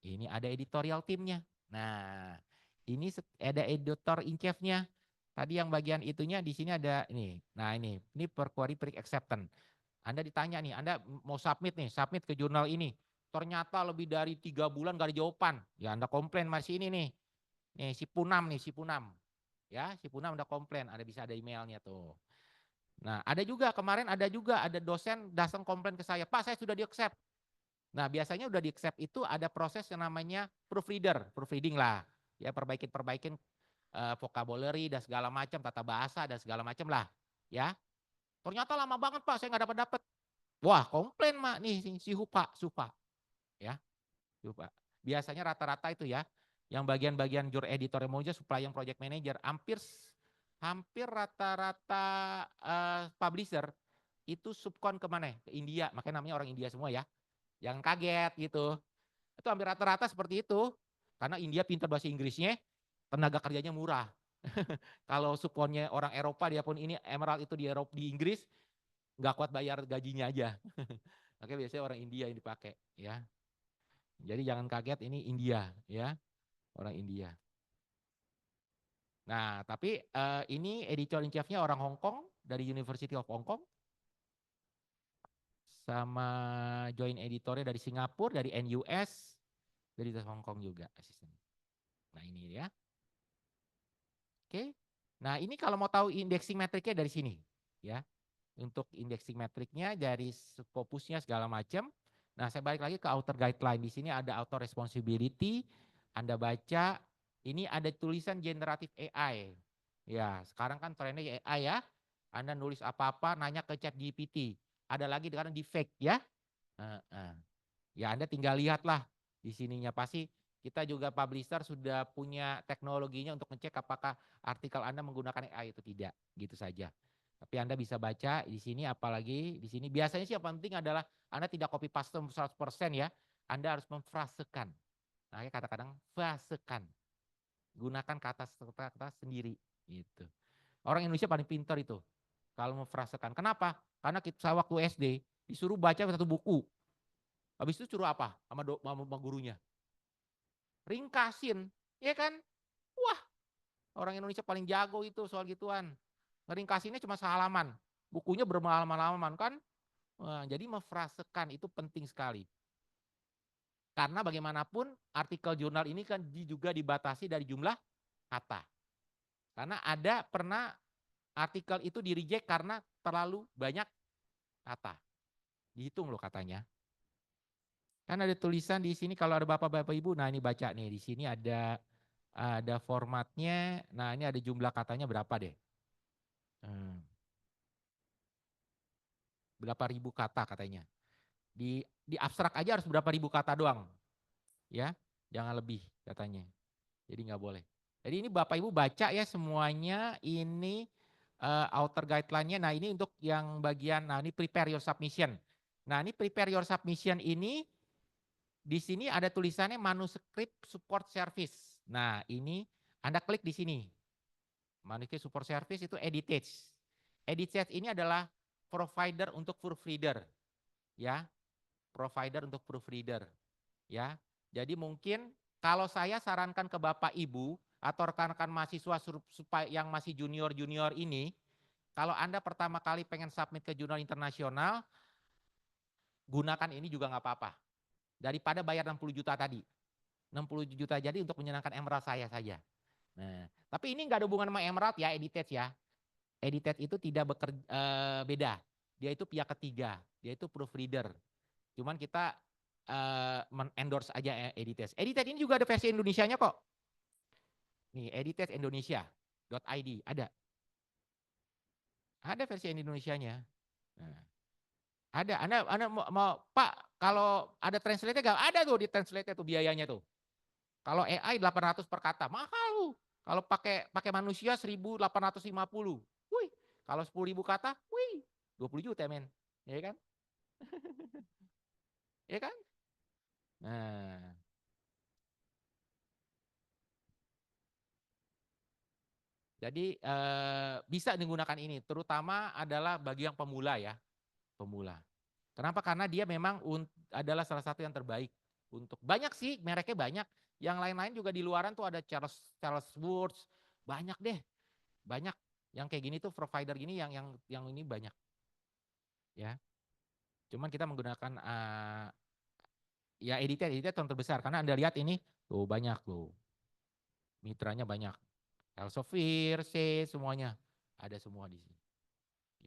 Ini ada editorial timnya. Nah, ini ada editor in chief-nya. Tadi yang bagian itunya di sini ada ini. Nah, ini per query pre acceptance. Anda ditanya nih, Anda mau submit ke jurnal ini. Ternyata lebih dari 3 bulan gak ada jawaban. Ya Anda komplain masih ini nih. Nih si Punam. Ya, si Punam udah komplain, Anda bisa ada emailnya tuh. Nah, ada dosen datang komplain ke saya, Pak saya sudah di-accept. Nah, biasanya udah di-accept itu ada proses yang namanya proofreading lah. Ya, perbaikin vocabulary dan segala macam, tata bahasa dan segala macam lah. Ya, ternyata lama banget Pak, saya nggak dapat. Wah, komplain Mak nih si Supa. Ya, Supa. Biasanya rata-rata itu ya, yang bagian-bagian jur editor emoji, supply yang project manager, hampir rata-rata publisher itu subkon kemana? Ke India, makanya namanya orang India semua ya. Jangan kaget gitu. Itu hampir rata-rata seperti itu. Karena India pintar bahasa Inggrisnya, tenaga kerjanya murah. Kalau subkonnya orang Eropa, dia pun ini Emerald itu di Eropa, di Inggris, nggak kuat bayar gajinya aja. Makanya biasanya orang India yang dipakai ya. Jadi jangan kaget, ini India ya, orang India. Nah, tapi ini editor in chief-nya orang Hong Kong dari University of Hong Kong. Sama joint editornya dari Singapura, dari NUS, dari Hong Kong juga asisten. Nah, ini ya. Oke. Nah, ini kalau mau tahu indexing metriknya dari sini ya. Untuk indexing metriknya dari Scopusnya segala macam. Nah, saya balik lagi ke author guideline. Di sini ada author responsibility. Anda baca, ini ada tulisan generative AI. Ya, sekarang kan trennya AI ya. Anda nulis apa-apa, nanya ke ChatGPT. Ada lagi sekarang di fake ya. Ya, Anda tinggal lihatlah di sininya. Pasti kita juga publisher sudah punya teknologinya untuk ngecek apakah artikel Anda menggunakan AI itu tidak. Gitu saja. Tapi Anda bisa baca di sini, apalagi di sini. Biasanya sih yang penting adalah Anda tidak copy paste 100% ya. Anda harus memfrasekan. Nah, kadang-kadang frasekan. Gunakan kata sendiri. Gitu. Orang Indonesia paling pintar itu. Kalau memfrasekan. Kenapa? Karena saya waktu SD disuruh baca satu buku. Habis itu suruh apa? Sama gurunya. Ringkasin. Ya kan? Wah, orang Indonesia paling jago itu soal gituan. Ngeringkasinnya cuma sehalaman. Bukunya berhalaman-halaman kan. Nah, jadi memfrasekan itu penting sekali. Karena bagaimanapun artikel jurnal ini kan juga dibatasi dari jumlah kata. Karena ada pernah artikel itu di-reject karena terlalu banyak kata. Dihitung loh katanya. Kan ada tulisan di sini kalau ada Bapak-bapak Ibu, nah ini baca nih, di sini ada formatnya. Nah, ini ada jumlah katanya berapa deh? Berapa ribu kata katanya. Di abstrak aja harus berapa ribu kata doang. Ya, jangan lebih katanya. Jadi nggak boleh. Jadi ini Bapak Ibu baca ya semuanya, ini author guideline-nya. Nah, ini untuk yang bagian, nah ini prepare your submission. Nah, ini prepare your submission ini di sini ada tulisannya manuscript support service. Nah, ini Anda klik di sini. Manuscript support service itu Editage. Editage ini adalah provider untuk proofreader. Ya. Provider untuk proofreader. Ya. Jadi mungkin kalau saya sarankan ke Bapak Ibu atau rekan-rekan mahasiswa supaya yang masih junior-junior ini, kalau Anda pertama kali pengen submit ke jurnal internasional, gunakan ini juga nggak apa-apa. Daripada bayar 60 juta tadi. 60 juta jadi untuk menyenangkan Emerald saya saja. Nah, tapi ini nggak ada hubungan sama Emerald ya, Editage ya. Editage itu tidak beda. Dia itu pihak ketiga, dia itu proofreader. Cuman kita endorse aja Editage. Editage ini juga ada versi Indonesianya kok. Nih, Editage Indonesia.id ada. Ada versi Indonesianya. Nah, ada. Anda mau Pak, kalau ada translate-nya nggak? Ada tuh di translate tuh biayanya tuh. Kalau AI 800 per kata, mahal lu. Kalau pakai manusia 1.850. Wih, kalau 10.000 kata, wih, 20 juta men. Ya kan? Ya kan? Nah. Jadi bisa digunakan ini, terutama adalah bagi yang pemula ya. Pemula. Kenapa? Karena dia memang adalah salah satu yang terbaik. Untuk banyak sih, mereknya banyak. Yang lain-lain juga di luaran tuh ada Charles Woods, banyak deh, banyak. Yang kayak gini tuh provider gini yang ini banyak, ya. Cuman kita menggunakan ya editor yang terbesar karena Anda lihat ini tuh banyak tuh, mitranya banyak, Elsevier, semuanya ada semua di sini,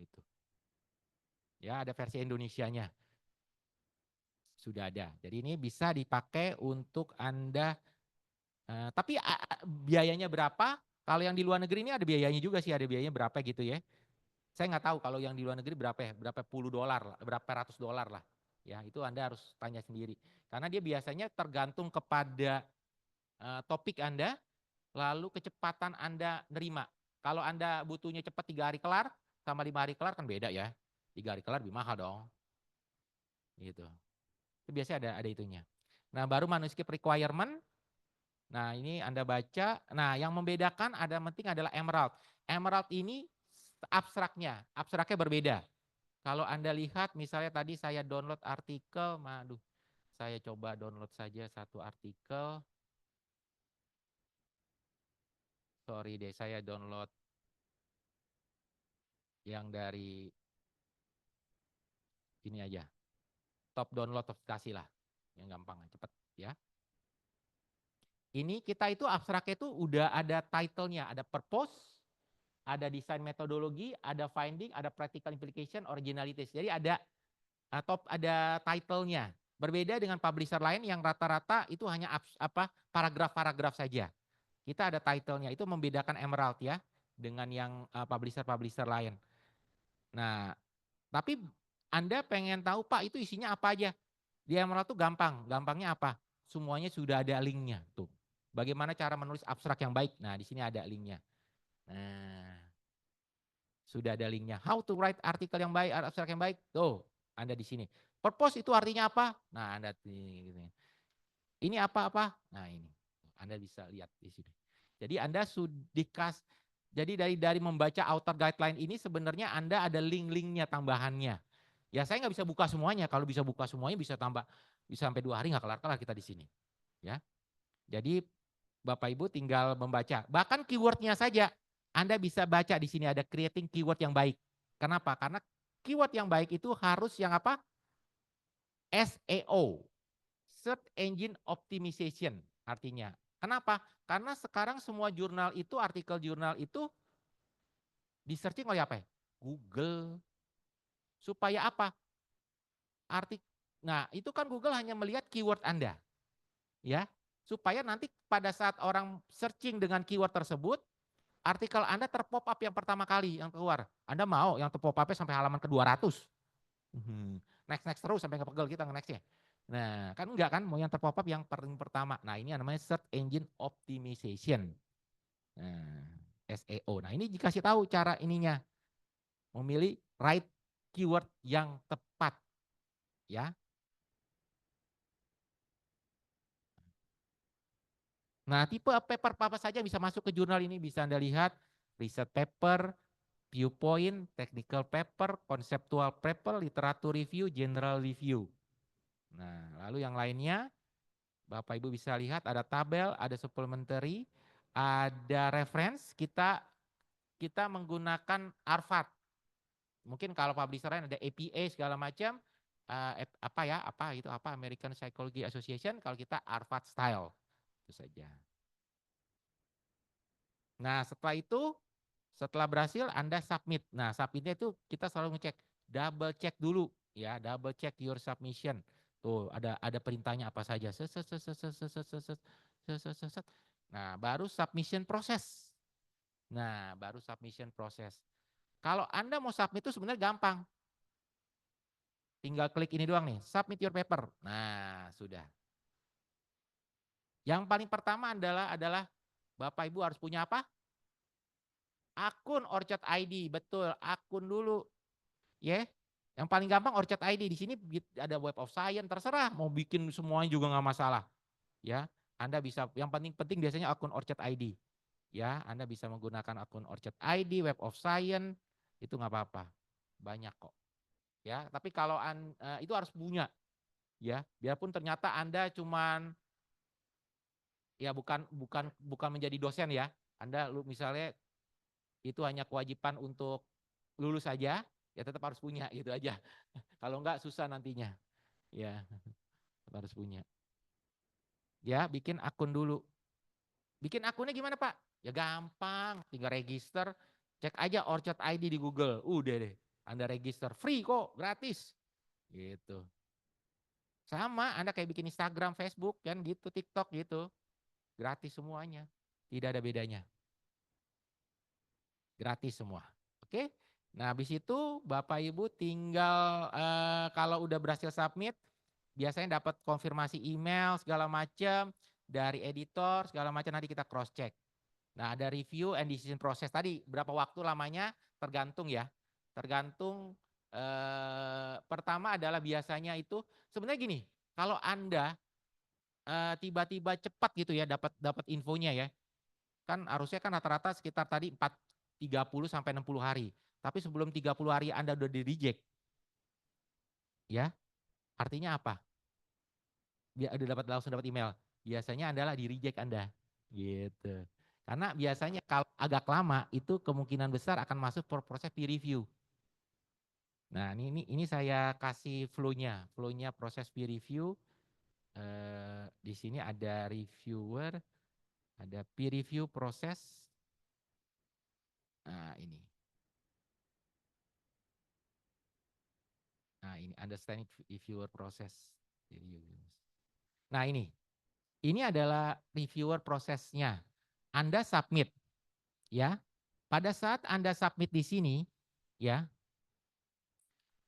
gitu. Ya ada versi Indonesianya. Sudah ada. Jadi ini bisa dipakai untuk Anda. Tapi biayanya berapa? Kalau yang di luar negeri ini ada biayanya juga sih, ada biayanya berapa gitu ya. Saya nggak tahu kalau yang di luar negeri berapa ya, berapa puluh dolar lah, berapa ratus dolar lah. Ya itu Anda harus tanya sendiri. Karena dia biasanya tergantung kepada topik Anda, lalu kecepatan Anda nerima. Kalau Anda butuhnya cepat 3 hari kelar, sama 5 hari kelar kan beda ya. 3 hari kelar lebih mahal dong. Gitu. Itu biasanya ada itunya. Nah, baru manuscript requirement. Nah, ini Anda baca. Nah, yang membedakan ada penting adalah Emerald. Emerald ini abstraknya berbeda. Kalau Anda lihat misalnya tadi saya download artikel, saya coba download saja satu artikel. Sorry deh, saya download yang dari ini aja. Top download kasih lah. Yang gampang, cepet ya. Ini kita itu abstraknya itu udah ada title-nya, ada purpose, ada design metodologi, ada finding, ada practical implication, originalities. Jadi ada ada title-nya. Berbeda dengan publisher lain yang rata-rata itu hanya paragraf-paragraf saja. Kita ada title-nya, itu membedakan Emerald ya dengan yang publisher-publisher lain. Nah, tapi Anda pengen tahu Pak itu isinya apa aja? Di Emerald tuh gampang. Gampangnya apa? Semuanya sudah ada linknya tuh. Bagaimana cara menulis abstrak yang baik? Nah, di sini ada linknya. Nah, sudah ada linknya. How to write artikel yang baik, abstrak yang baik. Tuh, Anda di sini. Purpose itu artinya apa? Nah, Anda ini apa-apa? Nah, ini. Anda bisa lihat di sini. Jadi Anda sudah jadi dari membaca author guideline ini sebenarnya Anda ada link-linknya tambahannya. Ya saya nggak bisa buka semuanya. Kalau bisa buka semuanya bisa sampai 2 hari nggak kelar-kelar kita di sini. Ya. Jadi Bapak Ibu tinggal membaca. Bahkan keywordnya saja Anda bisa baca di sini ada creating keyword yang baik. Kenapa? Karena keyword yang baik itu harus yang apa? SEO. Search Engine Optimization artinya. Kenapa? Karena sekarang semua jurnal itu, artikel jurnal itu di-searching oleh apa? Google. Supaya apa? Nah, itu kan Google hanya melihat keyword Anda. Ya, supaya nanti pada saat orang searching dengan keyword tersebut, artikel Anda terpop up yang pertama kali yang keluar. Anda mau yang terpop up sampai halaman ke-200. Next terus sampai kepegel kita nge-nextnya. Nah, kan enggak kan, mau yang terpop up yang pertama. Nah, ini namanya Search Engine Optimization. Nah, SEO. Nah, ini dikasih tahu cara ininya. Memilih right keyword yang tepat. Ya. Nah, tipe paper apa saja bisa masuk ke jurnal ini bisa Anda lihat. Research paper, viewpoint, technical paper, conceptual paper, literature review, general review. Nah, lalu yang lainnya Bapak Ibu bisa lihat ada tabel, ada supplementary, ada reference. Kita menggunakan Harvard. Mungkin kalau publisher lain ada APA segala macam, American Psychology Association. Kalau kita Harvard Style, itu saja. Nah, setelah berhasil Anda submit. Nah, submitnya itu kita selalu ngecek, double check dulu ya, double check your submission. Tuh ada perintahnya apa saja. Nah, baru submission proses. Kalau Anda mau submit itu sebenarnya gampang. Tinggal klik ini doang nih, submit your paper. Nah, sudah. Yang paling pertama adalah Bapak Ibu harus punya apa? Akun Orchard ID, betul, akun dulu. Ya. Yang paling gampang Orchard ID, di sini ada Web of Science, terserah mau bikin semuanya juga nggak masalah. Ya, Anda bisa, yang penting biasanya akun Orchard ID. Ya, Anda bisa menggunakan akun Orchard ID, Web of Science, itu nggak apa-apa. Banyak kok. Ya, tapi kalau itu harus punya. Ya, biarpun ternyata Anda cuman ya bukan menjadi dosen ya. Anda misalnya itu hanya kewajiban untuk lulus saja, ya tetap harus punya gitu aja. Kalau enggak susah nantinya. Ya, tetap harus punya. Ya, bikin akun dulu. Bikin akunnya gimana Pak? Ya gampang, tinggal register, cek aja Orchard ID di Google. Udah deh, Anda register, free kok, gratis. Gitu. Sama, Anda kayak bikin Instagram, Facebook kan gitu, TikTok gitu. Gratis semuanya. Tidak ada bedanya. Gratis semua. Oke. Nah, habis itu Bapak Ibu tinggal kalau udah berhasil submit, biasanya dapat konfirmasi email segala macam dari editor segala macam, nanti kita cross check. Nah, ada review and decision process tadi berapa waktu lamanya tergantung ya. Tergantung Pertama adalah biasanya itu sebenarnya gini, kalau Anda tiba-tiba cepat gitu ya dapat infonya ya. Kan harusnya kan rata-rata sekitar tadi 30 sampai 60 hari. Tapi sebelum 30 hari Anda udah di-reject. Ya. Artinya apa? Dia udah langsung dapat email. Biasanya adalah di-reject Anda. Gitu. Karena biasanya kalau agak lama itu kemungkinan besar akan masuk proses peer review. Nah, ini saya kasih flow-nya proses peer review. Di sini ada reviewer, ada peer review proses. Nah, ini. Nah, ini understanding reviewer process. Nah, ini adalah reviewer prosesnya. Anda submit, ya. Pada saat Anda submit di sini, ya,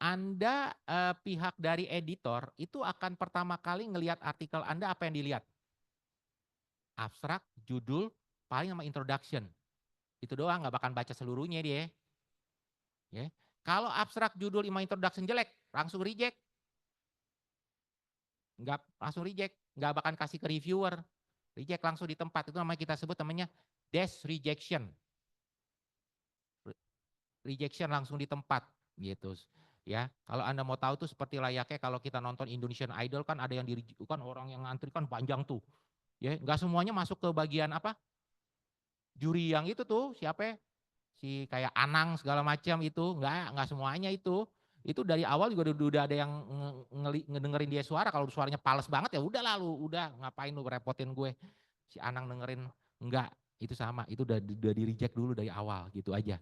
Anda pihak dari editor itu akan pertama kali ngelihat artikel Anda apa yang dilihat. Abstrak, judul, paling sama introduction. Itu doang, nggak bakal baca seluruhnya dia. Ya. Kalau abstrak, judul, sama introduction jelek, langsung reject. Nggak langsung reject, nggak bakal kasih ke reviewer. Reject langsung di tempat, itu namanya kita sebut namanya dash rejection. Rejection langsung di tempat gitu. Ya, kalau Anda mau tahu tuh seperti layaknya kalau kita nonton Indonesian Idol kan ada yang kan orang yang ngantri kan panjang tuh. Ya, nggak semuanya masuk ke bagian apa? Juri yang itu tuh siapa? Si kayak Anang segala macam itu, nggak semuanya itu. Itu dari awal juga udah ada yang ngedengerin dia suara. Kalau suaranya pales banget ya udah lalu, udah ngapain lu repotin gue. Si Anang dengerin enggak, itu sama, itu udah di reject dulu dari awal gitu aja.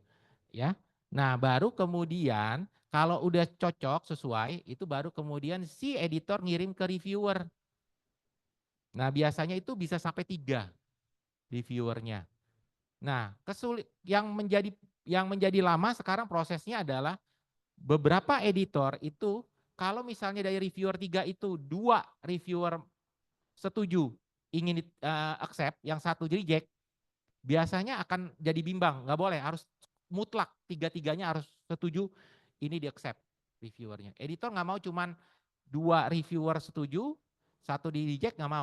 Ya. Nah, baru kemudian kalau udah cocok sesuai, itu baru kemudian si editor ngirim ke reviewer. Nah, biasanya itu bisa sampai 3 reviewernya. Nah, yang menjadi lama sekarang prosesnya adalah beberapa editor itu kalau misalnya dari reviewer 3 itu 2 reviewer setuju ingin accept, yang 1 reject, biasanya akan jadi bimbang, nggak boleh, harus mutlak 3-3-nya harus setuju ini di accept reviewernya. Editor nggak mau cuman 2 reviewer setuju, 1 di reject nggak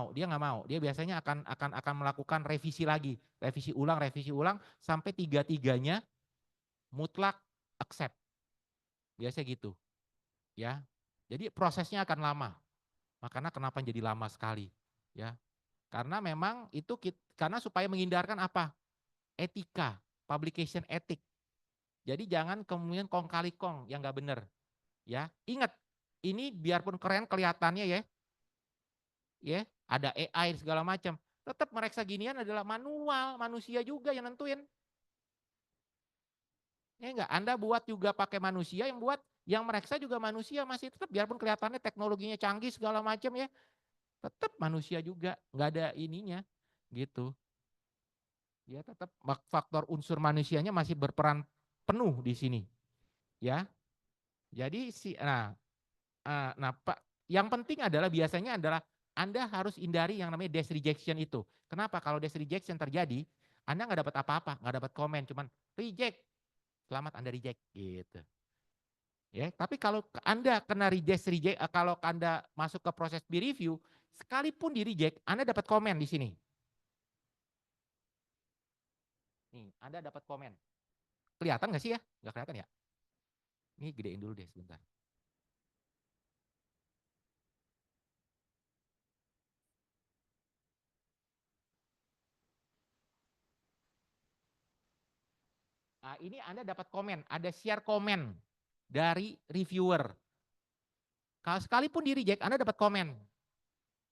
mau, dia biasanya akan melakukan revisi lagi, revisi ulang sampai 3-3-nya mutlak accept. Biasanya gitu. Ya. Jadi prosesnya akan lama. Makanya kenapa jadi lama sekali, ya. Karena memang itu karena supaya menghindarkan apa? Etika, publication ethic. Jadi jangan kemudian kong kali kong yang nggak benar. Ya, ingat, ini biarpun keren kelihatannya ya, ada AI segala macam, tetap mereka ginian adalah manual, manusia juga yang nentuin. Ya enggak, Anda buat juga pakai manusia, yang mereka juga manusia, masih tetap biarpun kelihatannya teknologinya canggih segala macam ya, tetap manusia juga, nggak ada ininya gitu. Ya tetap faktor unsur manusianya masih berperan penuh di sini. Ya. Jadi Pak, yang penting adalah biasanya adalah Anda harus hindari yang namanya dash rejection itu. Kenapa? Kalau dash rejection terjadi, Anda nggak dapat apa-apa, nggak dapat komen, cuman reject. Selamat Anda reject gitu. Ya, tapi kalau Anda kena reject, kalau Anda masuk ke proses peer review, sekalipun di reject, Anda dapat komen di sini. Nih, Anda dapat komen. Kelihatan nggak sih ya? Nggak kelihatan ya? Ini gedein dulu deh sebentar. Nah, ini Anda dapat komen, ada share komen dari reviewer. Kalau sekalipun di reject, Anda dapat komen.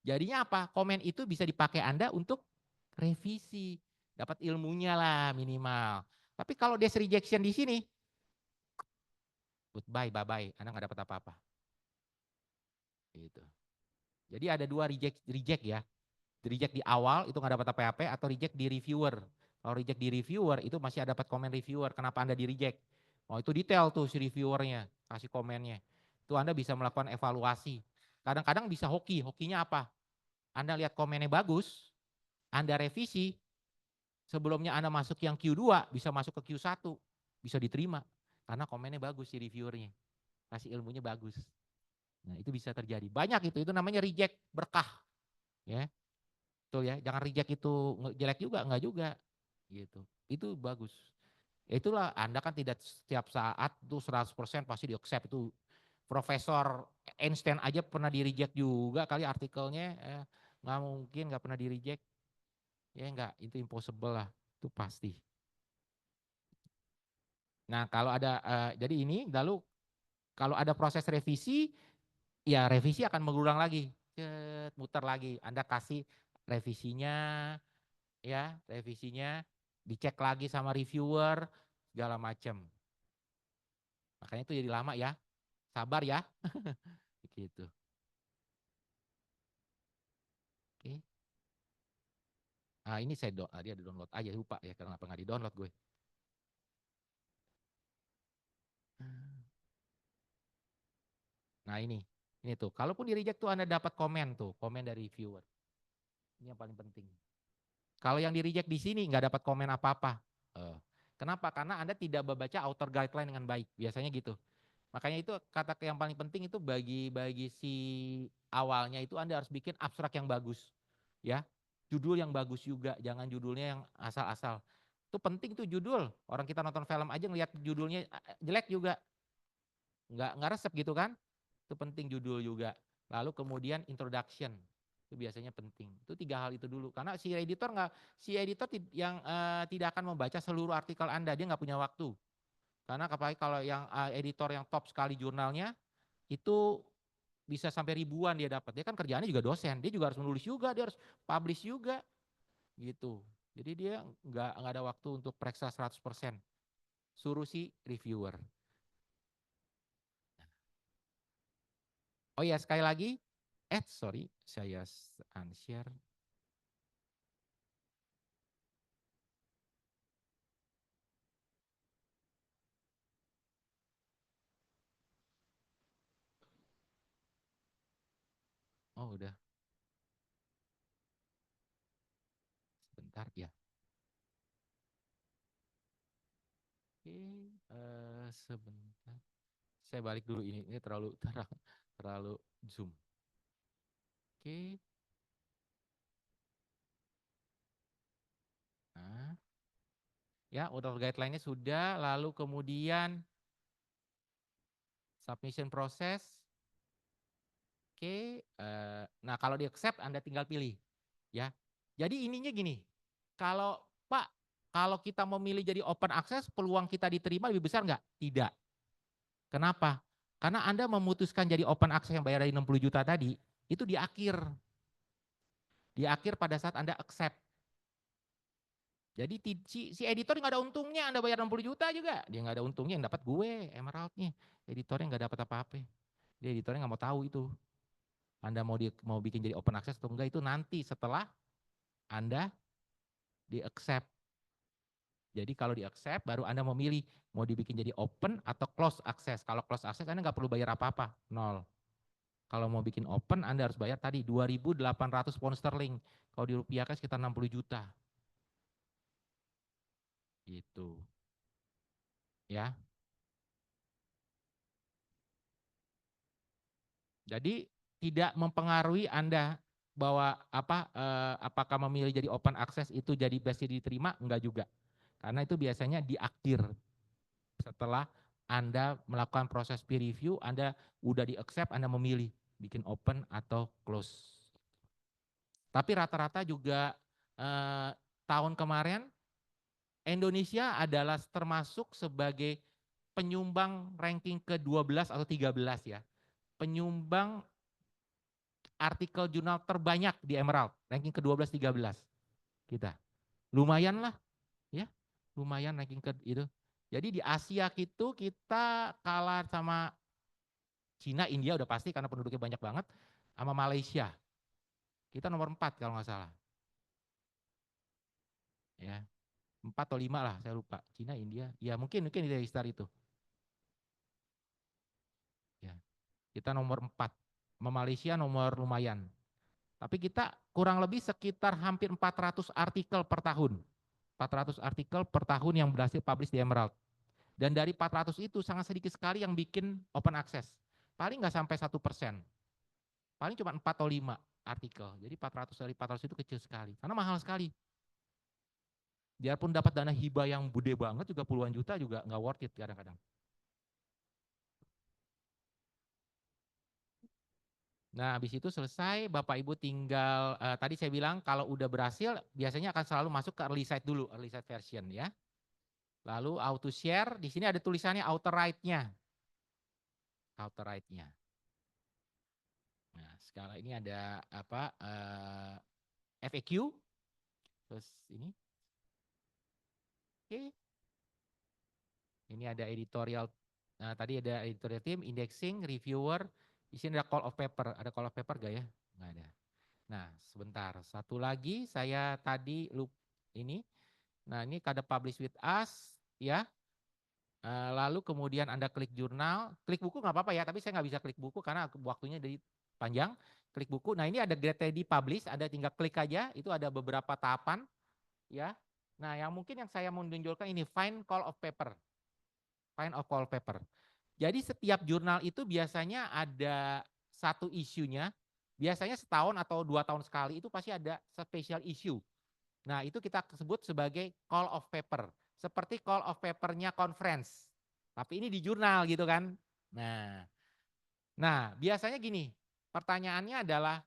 Jadinya apa? Komen itu bisa dipakai Anda untuk revisi, dapat ilmunya lah minimal. Tapi kalau dash rejection di sini, goodbye, bye-bye, Anda nggak dapat apa-apa. Gitu. Jadi ada 2 reject ya. Reject di awal itu nggak dapat apa-apa, atau reject di reviewer. Kalau reject di reviewer itu masih ada dapat komen reviewer, kenapa Anda di reject. Oh itu detail tuh si reviewernya, kasih komennya. Itu Anda bisa melakukan evaluasi. Kadang-kadang bisa hokinya apa? Anda lihat komennya bagus, Anda revisi, sebelumnya Anda masuk yang Q2, bisa masuk ke Q1, bisa diterima. Karena komennya bagus si reviewernya. kasih ilmunya bagus. Nah, itu bisa terjadi. Banyak itu namanya reject berkah. Ya. Betul ya, jangan reject itu jelek juga, enggak juga. Gitu. Itu bagus. Itulah Anda kan tidak setiap saat tuh 100% pasti di accept itu. Profesor Einstein aja pernah di reject juga kali artikelnya, nggak mungkin nggak pernah di reject. Ya enggak, itu impossible lah, itu pasti. Nah, kalau ada jadi ini lalu kalau ada proses revisi, ya revisi akan mengulang lagi, muter lagi. Anda kasih revisinya, ya revisinya dicek lagi sama reviewer segala macam. Makanya itu jadi lama ya, sabar ya, gitu. Oke. Nah ini saya dia di download aja, lupa ya kenapa nggak di download gue. Nah ini tuh, kalaupun di reject tuh Anda dapat komen tuh, komen dari reviewer. Ini yang paling penting. Kalau yang di reject di sini nggak dapat komen apa-apa. Kenapa? Karena Anda tidak membaca author guideline dengan baik. Biasanya gitu. Makanya itu kata yang paling penting itu bagi si awalnya itu Anda harus bikin abstrak yang bagus. Ya. Judul yang bagus juga, jangan judulnya yang asal-asal. Itu penting tuh judul. Orang kita nonton film aja ngelihat judulnya jelek juga. Nggak resep gitu kan? Itu penting judul juga. Lalu kemudian introduction. Itu biasanya penting. Itu 3 hal itu dulu. Karena si editor yang tidak akan membaca seluruh artikel Anda, dia nggak punya waktu. Karena apalagi kalau yang editor yang top sekali jurnalnya itu bisa sampai ribuan dia dapat. Dia kan kerjaannya juga dosen, dia juga harus menulis juga, dia harus publish juga. Gitu. Jadi dia nggak ada waktu untuk periksa 100%. Suruh si reviewer. Oh ya, sekali lagi, sorry, saya unshare. Oh udah, sebentar ya. Oke, sebentar. Saya balik dulu ini terlalu zoom. Oke. Nah, ya order guideline-nya sudah, lalu kemudian submission proses. Oke, nah kalau di accept Anda tinggal pilih, ya. Jadi ininya gini, kalau Pak, kalau kita memilih jadi open access, peluang kita diterima lebih besar nggak? Tidak. Kenapa? Karena Anda memutuskan jadi open access yang bayar dari 60 juta tadi, itu di akhir. Di akhir pada saat Anda accept. Jadi si editor nggak ada untungnya, Anda bayar 60 juta juga. Dia nggak ada untungnya, yang dapat gue, Emerald-nya. Editornya nggak dapat apa-apa. Dia editornya nggak mau tahu itu. Anda mau bikin jadi open access atau enggak itu nanti setelah Anda di accept. Jadi kalau di accept baru Anda memilih mau dibikin jadi open atau close access. Kalau close access Anda nggak perlu bayar apa-apa, 0. Kalau mau bikin open Anda harus bayar tadi 2.800 pound sterling. Kalau dirupiahkan sekitar 60 juta. Gitu. Ya. Jadi tidak mempengaruhi Anda bahwa apakah memilih jadi open access itu jadi pasti diterima, enggak juga. Karena itu biasanya di akhir setelah Anda melakukan proses peer review, Anda udah di accept, Anda memilih bikin open atau close. Tapi rata-rata juga tahun kemarin Indonesia adalah termasuk sebagai penyumbang ranking ke-12 atau 13 ya. Penyumbang artikel jurnal terbanyak di Emerald, ranking ke-12 13 kita. Lumayan lah ya. Lumayan ranking ke itu. Jadi di Asia itu kita kalah sama Cina, India udah pasti karena penduduknya banyak banget, sama Malaysia. Kita nomor 4 kalau nggak salah. Ya. 4 atau 5 lah, saya lupa. Cina, India, ya mungkin di sekitar itu. Ya. Kita nomor 4. Sama Malaysia nomor lumayan. Tapi kita kurang lebih sekitar hampir 400 artikel per tahun. 400 artikel per tahun yang berhasil publish di Emerald. Dan dari 400 itu sangat sedikit sekali yang bikin open access. Paling nggak sampai 1%. Paling cuma 4 atau 5 artikel. Jadi 400 dari 400 itu kecil sekali. Karena mahal sekali. Biarpun dapat dana hibah yang gede banget juga puluhan juta juga nggak worth it kadang-kadang. Nah, habis itu selesai, Bapak Ibu tinggal, tadi saya bilang kalau udah berhasil, biasanya akan selalu masuk ke early site dulu, early site version ya. Lalu auto share, di sini ada tulisannya auto write-nya. Auto write-nya. Nah, sekarang ini ada apa? FAQ. Terus ini. Oke. Ini ada editorial. Nah, tadi ada editorial team, indexing, reviewer. Di sini ada call of paper. Ada call of paper gak ya? Nggak ada. Nah, sebentar. Satu lagi saya tadi ini. Nah, ini ada publish with us ya. Lalu kemudian Anda klik jurnal, klik buku nggak apa-apa ya, tapi saya nggak bisa klik buku karena waktunya dari panjang. Klik buku. Nah, ini ada get ready publish, ada tinggal klik aja. Itu ada beberapa tahapan ya. Nah, yang mungkin yang saya mau tunjukkan ini find call of paper. Find of call paper. Jadi setiap jurnal itu biasanya ada satu isunya, biasanya setahun atau 2 tahun sekali itu pasti ada special issue. Nah, itu kita sebut sebagai call of paper. Seperti call of papernya conference. Tapi ini di jurnal gitu kan. Nah, biasanya gini, pertanyaannya adalah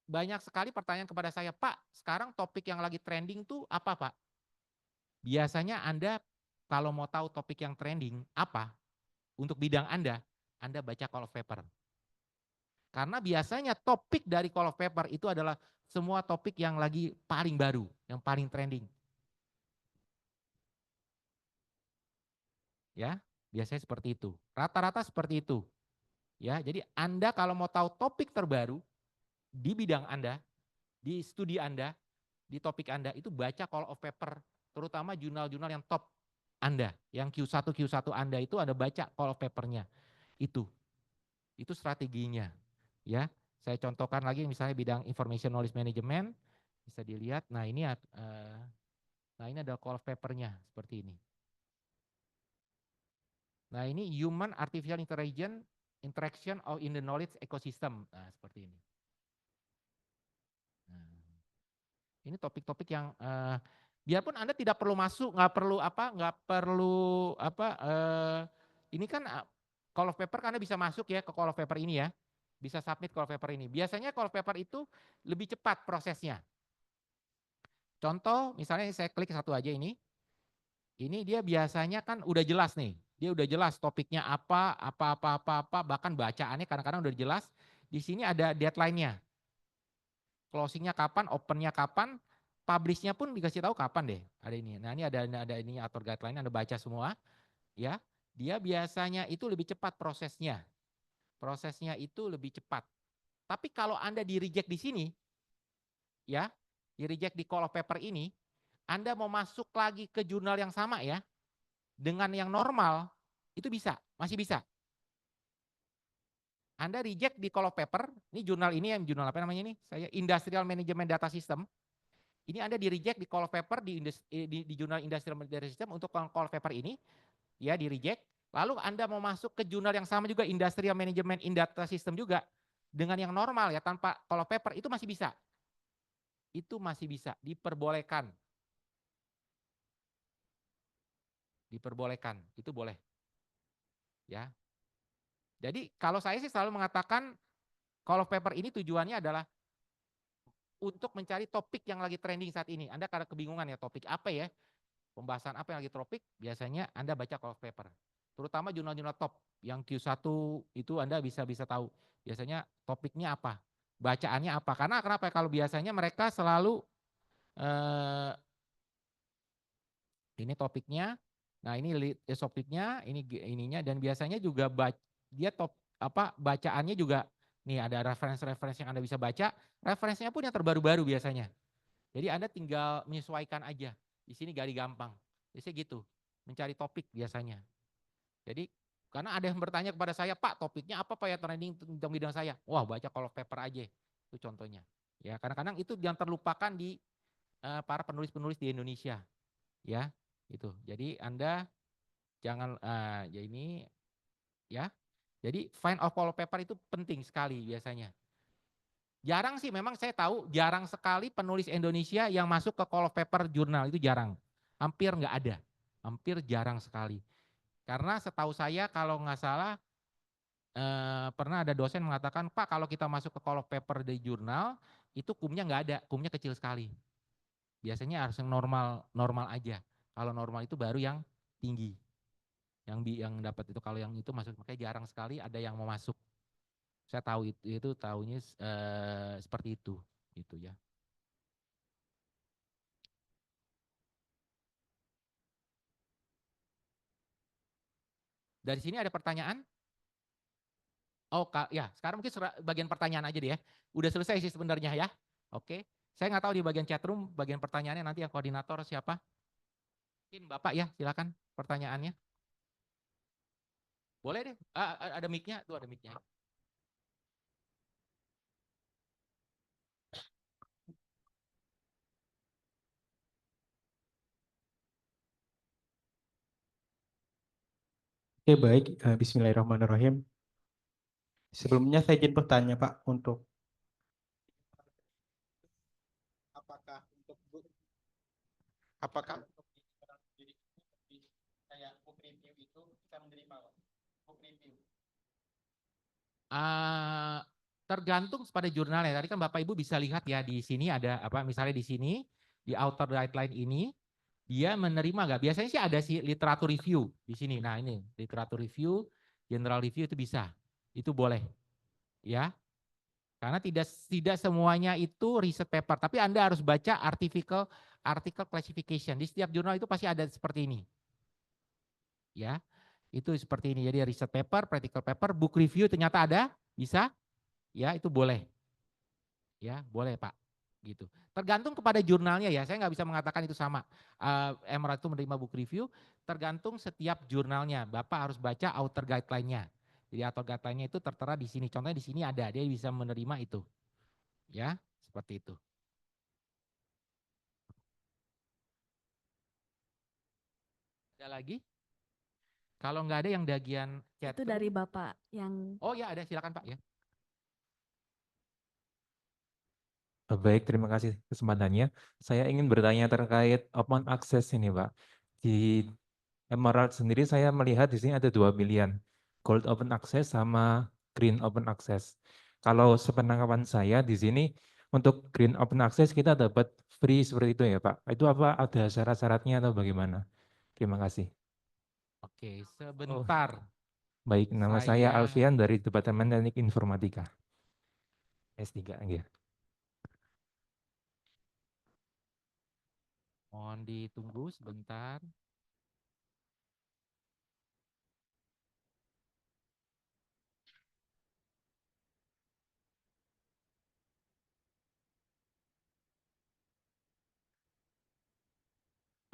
banyak sekali pertanyaan kepada saya, Pak, sekarang topik yang lagi trending tuh apa, Pak? Biasanya Anda kalau mau tahu topik yang trending apa, untuk bidang Anda baca call of paper. Karena biasanya topik dari call of paper itu adalah semua topik yang lagi paling baru, yang paling trending. Ya, biasanya seperti itu. Rata-rata seperti itu. Ya, jadi Anda kalau mau tahu topik terbaru di bidang Anda, di studi Anda, di topik Anda itu baca call of paper, terutama jurnal-jurnal yang top Anda, yang Q1 Anda itu Anda baca call of papernya. Itu strateginya. Ya, saya contohkan lagi misalnya bidang information knowledge management, bisa dilihat. Nah, ini ada call of papernya seperti ini. Nah, ini human artificial intelligence interaction in the knowledge ecosystem. Nah, seperti ini. Nah, ini topik-topik yang biarpun Anda tidak perlu masuk, nggak perlu ini kan call of paper Anda bisa masuk ya ke call of paper ini ya. Bisa submit call of paper ini. Biasanya call of paper itu lebih cepat prosesnya. Contoh, misalnya saya klik satu aja ini. Ini dia biasanya kan udah jelas nih. Dia udah jelas topiknya apa, bahkan bacaannya kadang-kadang udah jelas. Di sini ada deadline-nya. Closing-nya kapan, open-nya kapan, publish-nya pun dikasih tahu kapan deh. Ada ini. Nah, ini ada ini atur guideline, Anda baca semua. Ya. Dia biasanya itu lebih cepat prosesnya. Prosesnya itu lebih cepat. Tapi kalau Anda di reject di sini, ya, di reject di call of paper ini, Anda mau masuk lagi ke jurnal yang sama ya, dengan yang normal, itu bisa, masih bisa. Anda reject di call of paper, ini jurnal ini yang jurnal apa namanya ini? Saya Industrial Management Data System. Ini Anda di reject di call of paper di jurnal Industrial Data System untuk call of paper ini, ya di reject. Lalu Anda mau masuk ke jurnal yang sama juga Industrial Management in Data System juga dengan yang normal ya tanpa call of paper itu masih bisa. Itu masih bisa, diperbolehkan. Diperbolehkan, itu boleh. Ya. Jadi kalau saya sih selalu mengatakan call of paper ini tujuannya adalah untuk mencari topik yang lagi trending saat ini. Anda kada kebingungan ya topik apa ya? Pembahasan apa yang lagi topik? Biasanya Anda baca call of paper. Terutama jurnal-jurnal top yang Q1 itu Anda bisa tahu. Biasanya topiknya apa? Bacaannya apa? Karena kenapa? Kalau biasanya mereka selalu ini topiknya. Nah, ini topiknya, ini ininya dan biasanya juga dia bacaannya juga nih ada referensi-referensi yang Anda bisa baca, referensinya pun yang terbaru-baru biasanya. Jadi Anda tinggal menyesuaikan aja. Di sini gak gampang. Biasanya gitu, mencari topik biasanya. Jadi karena ada yang bertanya kepada saya, Pak, topiknya apa Pak ya trending tentang bidang saya? Wah, baca call of paper aja. Itu contohnya. Ya, kadang-kadang itu yang terlupakan di para penulis-penulis di Indonesia. Ya, itu. Jadi Anda Jangan ya ini ya. Jadi find of call of paper itu penting sekali biasanya. Jarang sih, memang saya tahu jarang sekali penulis Indonesia yang masuk ke call of paper jurnal, itu jarang. Hampir nggak ada. Hampir jarang sekali. Karena setahu saya kalau nggak salah pernah ada dosen mengatakan, Pak kalau kita masuk ke call of paper di jurnal, itu kumnya nggak ada, kumnya kecil sekali. Biasanya harus yang normal aja. Kalau normal itu baru yang tinggi. Yang dapat itu, kalau yang itu masuk, makanya jarang sekali ada yang mau masuk. Saya tahu itu tahunya seperti itu gitu ya. Dari sini ada pertanyaan? Oh ya, sekarang mungkin bagian pertanyaan aja deh ya. Udah selesai sih sebenarnya ya. Oke, saya nggak tahu di bagian chatroom bagian pertanyaannya nanti yang koordinator siapa? Mungkin Bapak ya, silakan pertanyaannya. Boleh deh, ada mic-nya, tuh ada mic-nya. Oke, baik. Bismillahirrahmanirrahim. Sebelumnya saya izin bertanya, Pak, untuk apakah untuk kayak book review itu kita menerima, Pak? Book review. Tergantung pada jurnalnya. Tadi kan Bapak Ibu bisa lihat ya di sini ada apa, misalnya di sini di author guideline ini dia menerima nggak? Biasanya sih ada sih literatur review di sini. Nah ini literatur review, general review itu bisa, itu boleh, ya. Karena tidak semuanya itu riset paper, tapi Anda harus baca artikel classification. Di setiap jurnal itu pasti ada seperti ini, ya. Itu seperti ini. Jadi riset paper, practical paper, book review ternyata ada, bisa, ya itu boleh, ya boleh Pak. Gitu. Tergantung kepada jurnalnya ya, saya nggak bisa mengatakan itu sama. Emerald itu menerima book review, tergantung setiap jurnalnya. Bapak harus baca author guideline-nya. Jadi author guideline-nya itu tertera di sini. Contohnya di sini ada, dia bisa menerima itu. Ya, seperti itu. Ada lagi? Kalau nggak ada yang bagian chat. Itu dari Bapak yang. Oh ya ada, silakan Pak ya. Baik, terima kasih kesempatannya. Saya ingin bertanya terkait open access ini, Pak. Di Emerald sendiri saya melihat di sini ada dua pilihan, gold open access sama green open access. Kalau sepenangkapan saya di sini untuk green open access kita dapat free seperti itu ya, Pak. Itu apa ada syarat-syaratnya atau bagaimana? Terima kasih. Oke, sebentar. Baik, nama saya Alfian dari Departemen Teknik Informatika. S3 ya. Mohon ditunggu sebentar.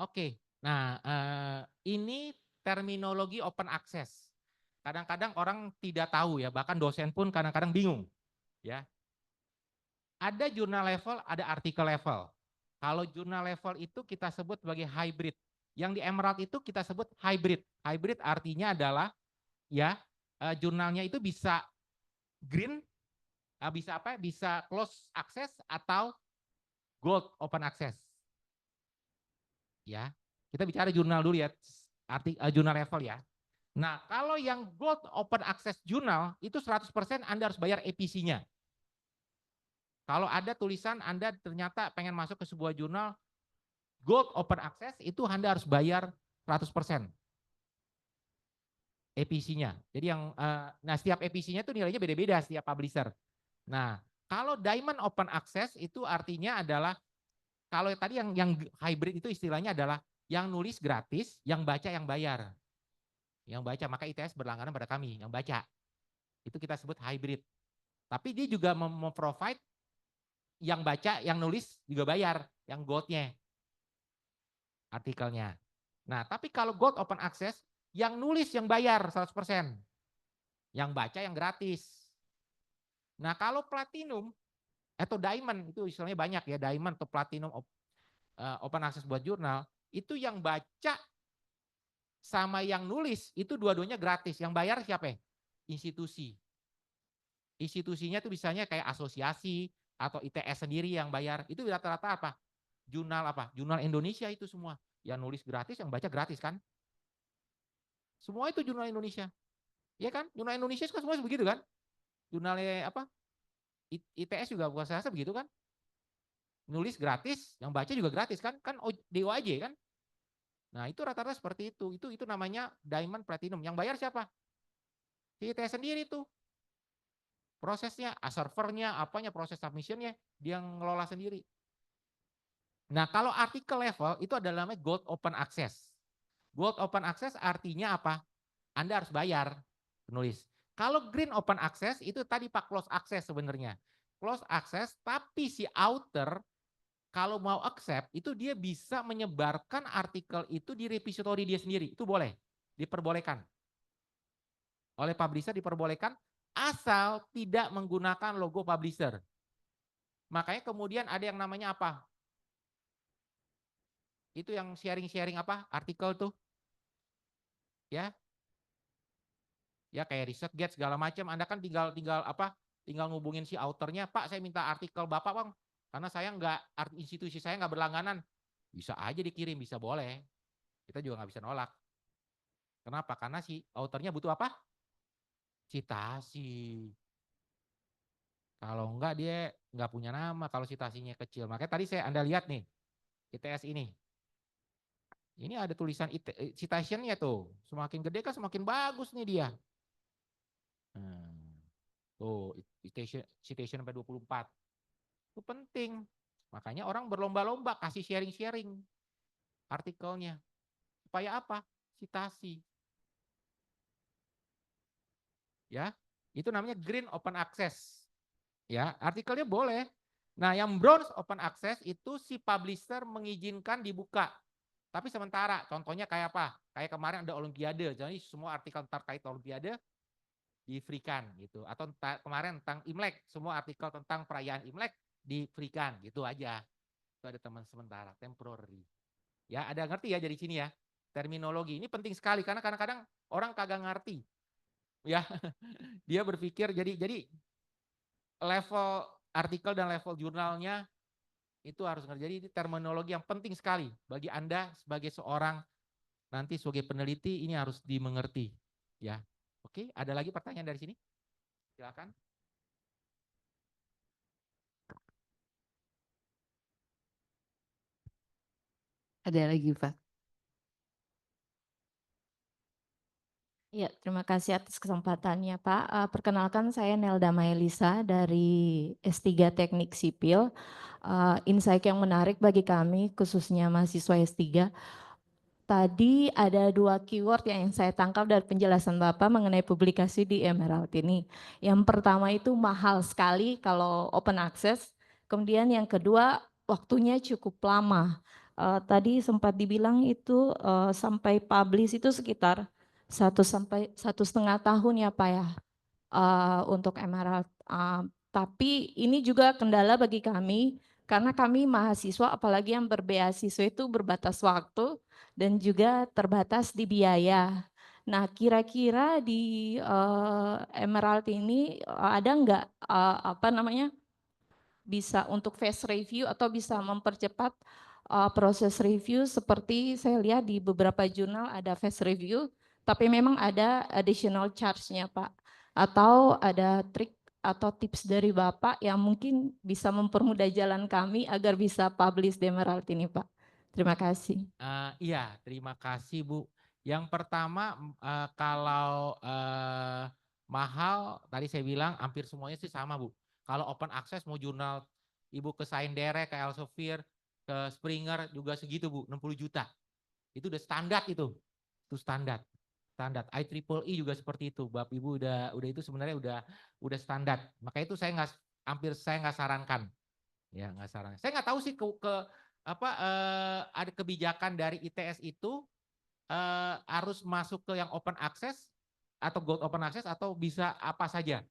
Oke, nah ini terminologi open access. Kadang-kadang orang tidak tahu ya, bahkan dosen pun kadang-kadang bingung. Ya, ada jurnal level, ada artikel level. Kalau jurnal level itu kita sebut sebagai hybrid. Yang di Emerald itu kita sebut hybrid. Hybrid artinya adalah ya jurnalnya itu bisa green, bisa apa? Bisa close access atau gold open access. Ya, kita bicara jurnal dulu ya, jurnal level ya. Nah, kalau yang gold open access jurnal itu 100% Anda harus bayar EPC-nya. Kalau ada tulisan Anda ternyata pengen masuk ke sebuah jurnal gold open access, itu Anda harus bayar 100% EPC-nya. Jadi yang nah setiap EPC-nya itu nilainya beda-beda setiap publisher. Nah, kalau diamond open access itu artinya adalah kalau tadi yang hybrid itu istilahnya adalah yang nulis gratis, yang baca yang bayar. Yang baca, maka ITS berlangganan pada kami, yang baca. Itu kita sebut hybrid. Tapi dia juga memprovide yang baca, yang nulis juga bayar, yang goldnya, artikelnya. Nah, tapi kalau gold open access, yang nulis yang bayar 100%. Yang baca yang gratis. Nah, kalau platinum atau diamond, itu istilahnya banyak ya, diamond atau platinum open access buat jurnal, itu yang baca sama yang nulis itu dua-duanya gratis. Yang bayar siapa? Institusi. Institusinya tuh misalnya kayak asosiasi atau ITS sendiri yang bayar. Itu rata-rata apa? Jurnal apa? Jurnal Indonesia itu semua. Yang nulis gratis, yang baca gratis kan? Semua itu jurnal Indonesia. Ya kan? Jurnal Indonesia kan semua begitu kan? Jurnalnya apa? ITS juga bukan saya begitu kan? Nulis gratis, yang baca juga gratis kan? Kan DOAJ kan? Nah, itu rata-rata seperti itu. Itu namanya diamond platinum. Yang bayar siapa? Si ITS sendiri tuh. Prosesnya, servernya, apanya, proses submissionnya, dia yang ngelola sendiri. Nah, kalau artikel level itu adalah namanya gold open access. Gold open access artinya apa? Anda harus bayar penulis. Kalau green open access itu tadi Pak close access sebenarnya. Close access tapi si author kalau mau accept itu dia bisa menyebarkan artikel itu di repository dia sendiri. Itu boleh, diperbolehkan. Oleh publisher diperbolehkan asal tidak menggunakan logo publisher. Makanya kemudian ada yang namanya apa? Itu yang sharing-sharing apa? Artikel tuh. Ya. Ya kayak ResearchGate segala macam. Anda kan tinggal apa? Tinggal ngubungin si authornya, Pak saya minta artikel Bapak Bang. Karena saya institusi saya nggak berlangganan. Bisa aja dikirim, bisa boleh. Kita juga nggak bisa nolak. Kenapa? Karena si authornya butuh apa? Citasi. Kalau enggak dia nggak punya nama kalau citasinya kecil. Makanya tadi Anda lihat nih, ITS ini. Ini ada tulisan citationnya tuh. Semakin gede kan semakin bagus nih dia. Tuh, citation sampai 24. Itu penting. Makanya orang berlomba-lomba kasih sharing-sharing artikelnya. Supaya apa? Citasi. Ya, itu namanya green open access. Ya, artikelnya boleh. Nah, yang bronze open access itu si publisher mengizinkan dibuka. Tapi sementara, contohnya kayak apa? Kayak kemarin ada Olimpiade, jadi semua artikel terkait Olimpiade di-free-kan gitu. Atau kemarin tentang Imlek, semua artikel tentang perayaan Imlek di-free-kan gitu aja. Itu ada teman sementara, temporary. Ya, ada ngerti ya dari sini ya? Terminologi ini penting sekali karena kadang-kadang orang kagak ngerti. Ya, dia berpikir jadi level artikel dan level jurnalnya itu harus ngerti. Jadi ini terminologi yang penting sekali bagi Anda sebagai seorang nanti sebagai peneliti ini harus dimengerti. Ya, oke. Ada lagi pertanyaan dari sini? Silakan. Ada lagi, Pak. Ya, terima kasih atas kesempatannya, Pak. Perkenalkan saya Nelda Maelisa dari S3 Teknik Sipil. Insight yang menarik bagi kami, khususnya mahasiswa S3. Tadi ada 2 keyword yang saya tangkap dari penjelasan Bapak mengenai publikasi di Emerald ini. Yang pertama itu mahal sekali kalau open access. Kemudian yang kedua waktunya cukup lama. Tadi sempat dibilang itu sampai publish itu sekitar 1 sampai 1,5 tahun ya Pak ya untuk Emerald. Tapi ini juga kendala bagi kami karena kami mahasiswa apalagi yang berbeasiswa itu berbatas waktu dan juga terbatas di biaya. Nah, kira-kira di Emerald ini ada nggak bisa untuk fast review atau bisa mempercepat proses review seperti saya lihat di beberapa jurnal ada fast review, tapi memang ada additional charge-nya Pak. Atau ada trik atau tips dari Bapak yang mungkin bisa mempermudah jalan kami agar bisa publish di Emerald ini Pak. Terima kasih. Iya, terima kasih Bu. Yang pertama kalau mahal, tadi saya bilang hampir semuanya sih sama Bu. Kalau open access mau jurnal Ibu ke Science, ke Elsevier, ke Springer juga segitu Bu, 60 juta. Itu udah standar itu. Itu standar. Standar. IEEE juga seperti itu. Bapak Ibu udah itu sebenarnya udah standar. Makanya itu saya nggak sarankan. Ya, nggak sarankan. Saya nggak tahu sih ada kebijakan dari ITS itu harus masuk ke yang open access atau gold open access atau bisa apa saja.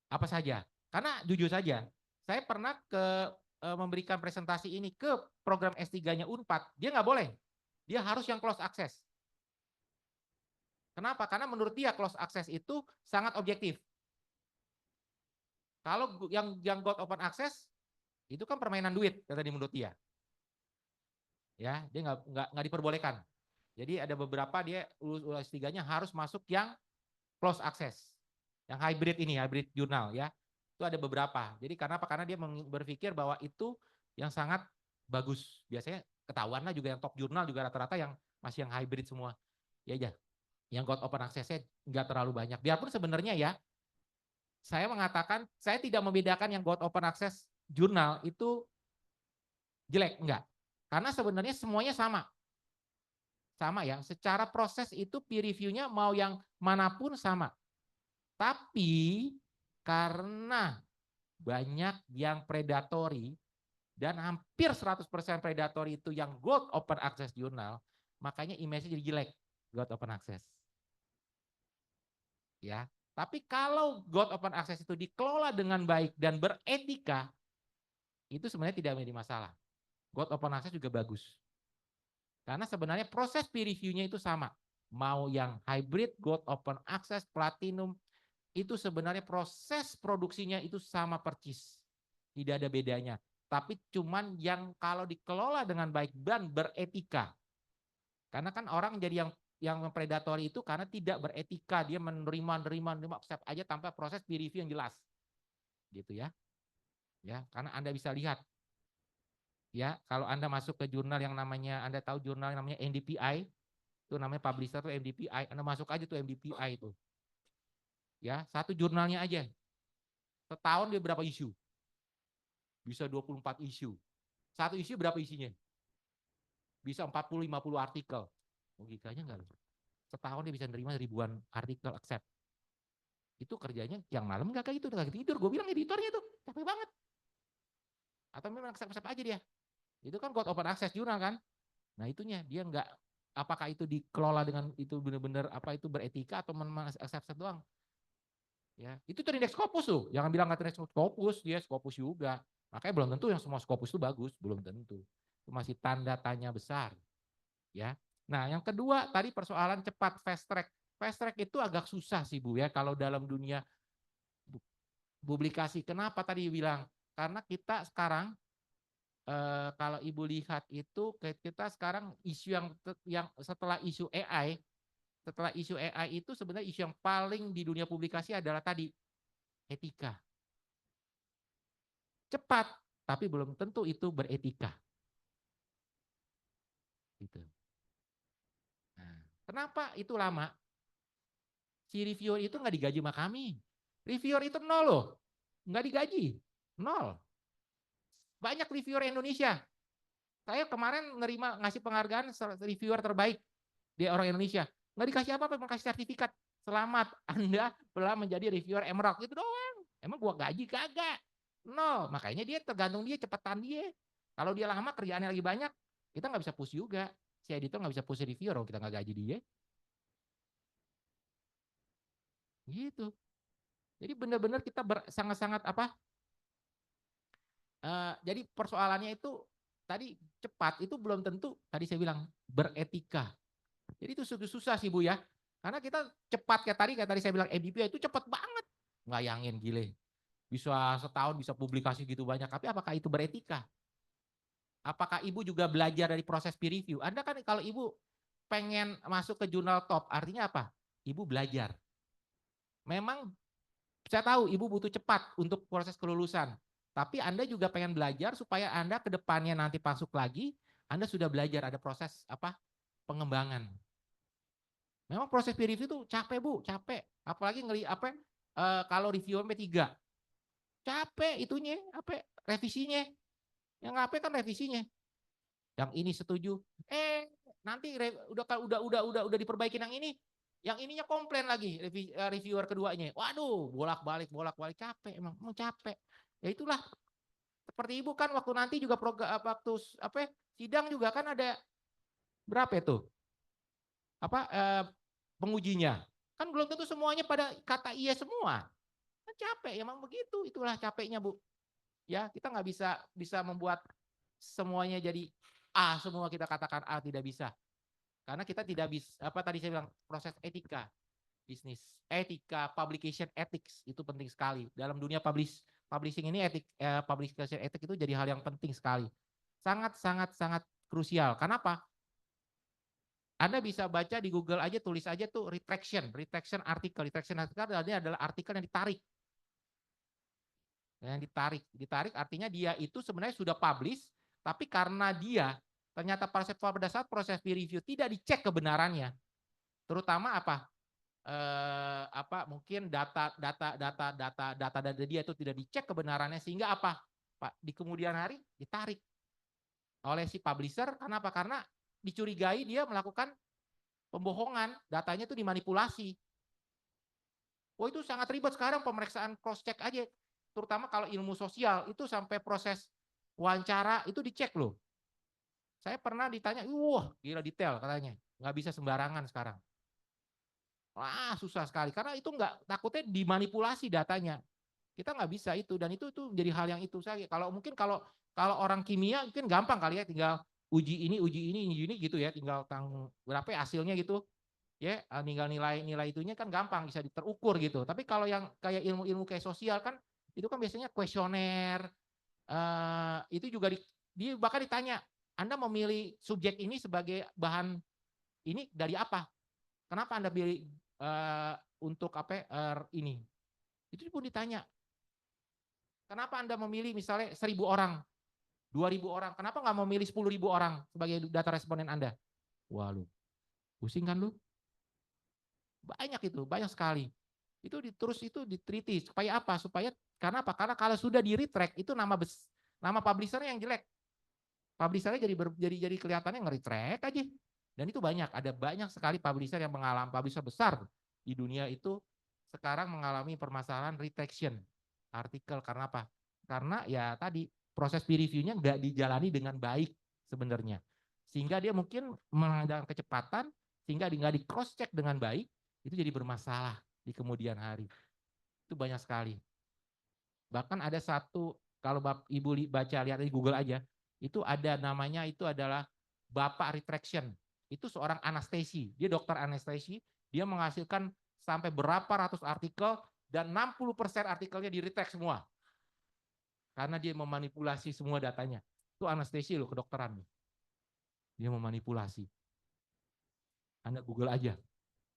Apa saja. Karena jujur saja, saya pernah memberikan presentasi ini ke program S3-nya Unpad, dia nggak boleh. Dia harus yang close access. Kenapa? Karena menurut dia close access itu sangat objektif. Kalau yang God open access itu kan permainan duit, kata dia menurut dia. Ya, dia nggak diperbolehkan. Jadi ada beberapa dia lulus S3-nya harus masuk yang close access. Yang hybrid ini, hybrid jurnal ya. Itu ada beberapa. Jadi karena apa? Karena dia berpikir bahwa itu yang sangat bagus. Biasanya ketahuan lah juga yang top jurnal juga rata-rata yang masih yang hybrid semua. Ya aja. Yang God open access-nya nggak terlalu banyak. Biarpun sebenarnya ya, saya mengatakan saya tidak membedakan yang God open access jurnal itu jelek, enggak. Karena sebenarnya semuanya sama. Sama ya, secara proses itu peer review-nya mau yang manapun sama. Tapi karena banyak yang predatory dan hampir 100% predatory itu yang God open access jurnal, makanya image-nya jadi jelek, God open access. Ya, tapi kalau God open access itu dikelola dengan baik dan beretika, itu sebenarnya tidak menjadi masalah. God open access juga bagus. Karena sebenarnya proses peer review-nya itu sama. Mau yang hybrid, God open access, platinum, itu sebenarnya proses produksinya itu sama persis. Tidak ada bedanya. Tapi cuman yang kalau dikelola dengan baik dan beretika. Karena kan orang jadi yang predatori itu karena tidak beretika. Dia menerima accept aja tanpa proses peer review yang jelas. Gitu ya. Ya, karena Anda bisa lihat. Ya, kalau Anda masuk ke jurnal yang namanya, Anda tahu jurnal yang namanya NDPI, itu namanya publisher tuh NDPI, Anda masuk aja tuh NDPI itu. Ya, satu jurnalnya aja. Setahun dia berapa isu? Bisa 24 isu. Satu isu berapa isinya? Bisa 40-50 artikel. Logikanya enggak loh. Setahun dia bisa nerima ribuan artikel accept. Itu kerjanya yang malam enggak kayak gitu, enggak tidur. Gue bilang editornya tuh capek banget. Atau memang accept aja dia. Itu kan God open access jurnal kan. Nah itunya dia enggak, apakah itu dikelola dengan itu benar-benar apa itu beretika atau accept doang. Ya, itu terindeks Scopus tuh. Jangan bilang nggak terindeks Scopus, dia Scopus juga. Makanya belum tentu yang semua Scopus itu bagus, belum tentu. Itu masih tanda tanya besar. Ya. Nah, yang kedua tadi persoalan cepat fast track. Fast track itu agak susah sih Bu ya kalau dalam dunia publikasi. Kenapa tadi bilang? Karena kita sekarang kalau Ibu lihat itu kita sekarang isu yang setelah isu AI, itu sebenarnya isu yang paling di dunia publikasi adalah tadi etika. Cepat, tapi belum tentu itu beretika. Gitu. Nah, kenapa itu lama? Si reviewer itu nggak digaji sama kami. Reviewer itu nol loh, nggak digaji, nol. Banyak reviewer Indonesia. Saya kemarin ngasih penghargaan reviewer terbaik di orang Indonesia. Nggak dikasih apa-apa, mau kasih sertifikat. Selamat, Anda telah menjadi reviewer Emerald. Itu doang. Emang gua gaji kagak? Nol. Makanya dia tergantung dia, cepetan dia. Kalau dia lama, kerjaannya lagi banyak, kita nggak bisa push juga. Si editor nggak bisa push reviewer, kalau kita nggak gaji dia. Gitu. Jadi benar-benar kita sangat-sangat apa? Jadi persoalannya itu tadi cepat itu belum tentu tadi saya bilang beretika. Jadi itu susah sih Bu ya. Karena kita cepat kayak tadi saya bilang MDP itu cepat banget. Bayangin gile. Bisa setahun bisa publikasi gitu banyak. Tapi apakah itu beretika? Apakah Ibu juga belajar dari proses peer review? Anda kan kalau Ibu pengen masuk ke jurnal top, artinya apa? Ibu belajar. Memang saya tahu Ibu butuh cepat untuk proses kelulusan. Tapi Anda juga pengen belajar supaya Anda ke depannya nanti masuk lagi, Anda sudah belajar ada proses apa? Pengembangan. Memang proses peer review itu capek Bu, capek. Apalagi kalau review MP3. Capek itunya, revisinya. Yang apa kan revisinya. Yang ini setuju. Nanti udah diperbaikin yang ini. Yang ininya komplain lagi reviewer keduanya. Waduh, bolak-balik capek, emang capek. Ya itulah. Seperti Ibu kan waktu nanti juga waktu sidang juga kan ada berapa itu? Pengujinya. Kan belum tentu semuanya pada kata iya semua. Kan capek, emang begitu. Itulah capeknya, Bu. Ya, kita nggak bisa membuat semuanya jadi A semua kita katakan A, tidak bisa. Karena kita tidak bisa, apa tadi saya bilang, proses etika bisnis, etika, publication ethics itu penting sekali. Dalam dunia publishing ini publication ethics itu jadi hal yang penting sekali. Sangat krusial. Kenapa? Anda bisa baca di Google aja, tulis aja tuh retraction artikel. Retraction artikel adalah artikel yang ditarik. Yang ditarik artinya dia itu sebenarnya sudah publish, tapi karena dia ternyata pada saat proses peer review tidak dicek kebenarannya, terutama mungkin data dia itu tidak dicek kebenarannya, sehingga di kemudian hari ditarik oleh si publisher. Kenapa? Karena dicurigai dia melakukan pembohongan, datanya itu dimanipulasi. Oh, itu sangat ribet sekarang pemeriksaan cross check aja, terutama kalau ilmu sosial itu sampai proses wawancara itu dicek loh. Saya pernah ditanya, wah gila detail katanya, nggak bisa sembarangan sekarang. Wah susah sekali karena itu nggak, takutnya dimanipulasi datanya. Kita nggak bisa itu, dan itu jadi hal yang itu saya kalau orang kimia mungkin gampang kali ya, tinggal uji ini gitu ya, tinggal berapa ya hasilnya gitu ya, tinggal nilai itunya kan gampang bisa terukur gitu. Tapi kalau yang kayak ilmu kayak sosial kan itu kan biasanya kuesioner, itu juga dia bahkan ditanya, Anda memilih subjek ini sebagai bahan ini dari apa? Kenapa Anda pilih untuk ini? Itu pun ditanya. Kenapa Anda memilih misalnya 1.000 orang, 2.000 orang? Kenapa nggak memilih 10.000 orang sebagai data responden Anda? Wah lu, pusing kan lu? Banyak sekali. Itu terus itu diteliti supaya apa? Karena kalau sudah di retract itu nama publishernya yang jelek. Publishernya jadi kelihatannya nge-retract aja. Dan itu ada banyak sekali publisher yang mengalami, publisher besar di dunia itu sekarang mengalami permasalahan retraction artikel. Karena apa? Karena ya tadi proses peer review-nya nggak dijalani dengan baik sebenarnya. Sehingga dia mungkin mengandalkan kecepatan, sehingga nggak di cross check dengan baik, itu jadi bermasalah di kemudian hari. Itu banyak sekali. Bahkan ada satu, kalau Ibu baca lihat di Google aja, itu ada namanya, itu adalah Bapak Retraction. Itu seorang anestesi, dia dokter anestesi, dia menghasilkan sampai berapa ratus artikel dan 60% artikelnya di retract semua. Karena dia memanipulasi semua datanya. Itu anestesi loh, kedokteran. Dia memanipulasi. Anda Google aja.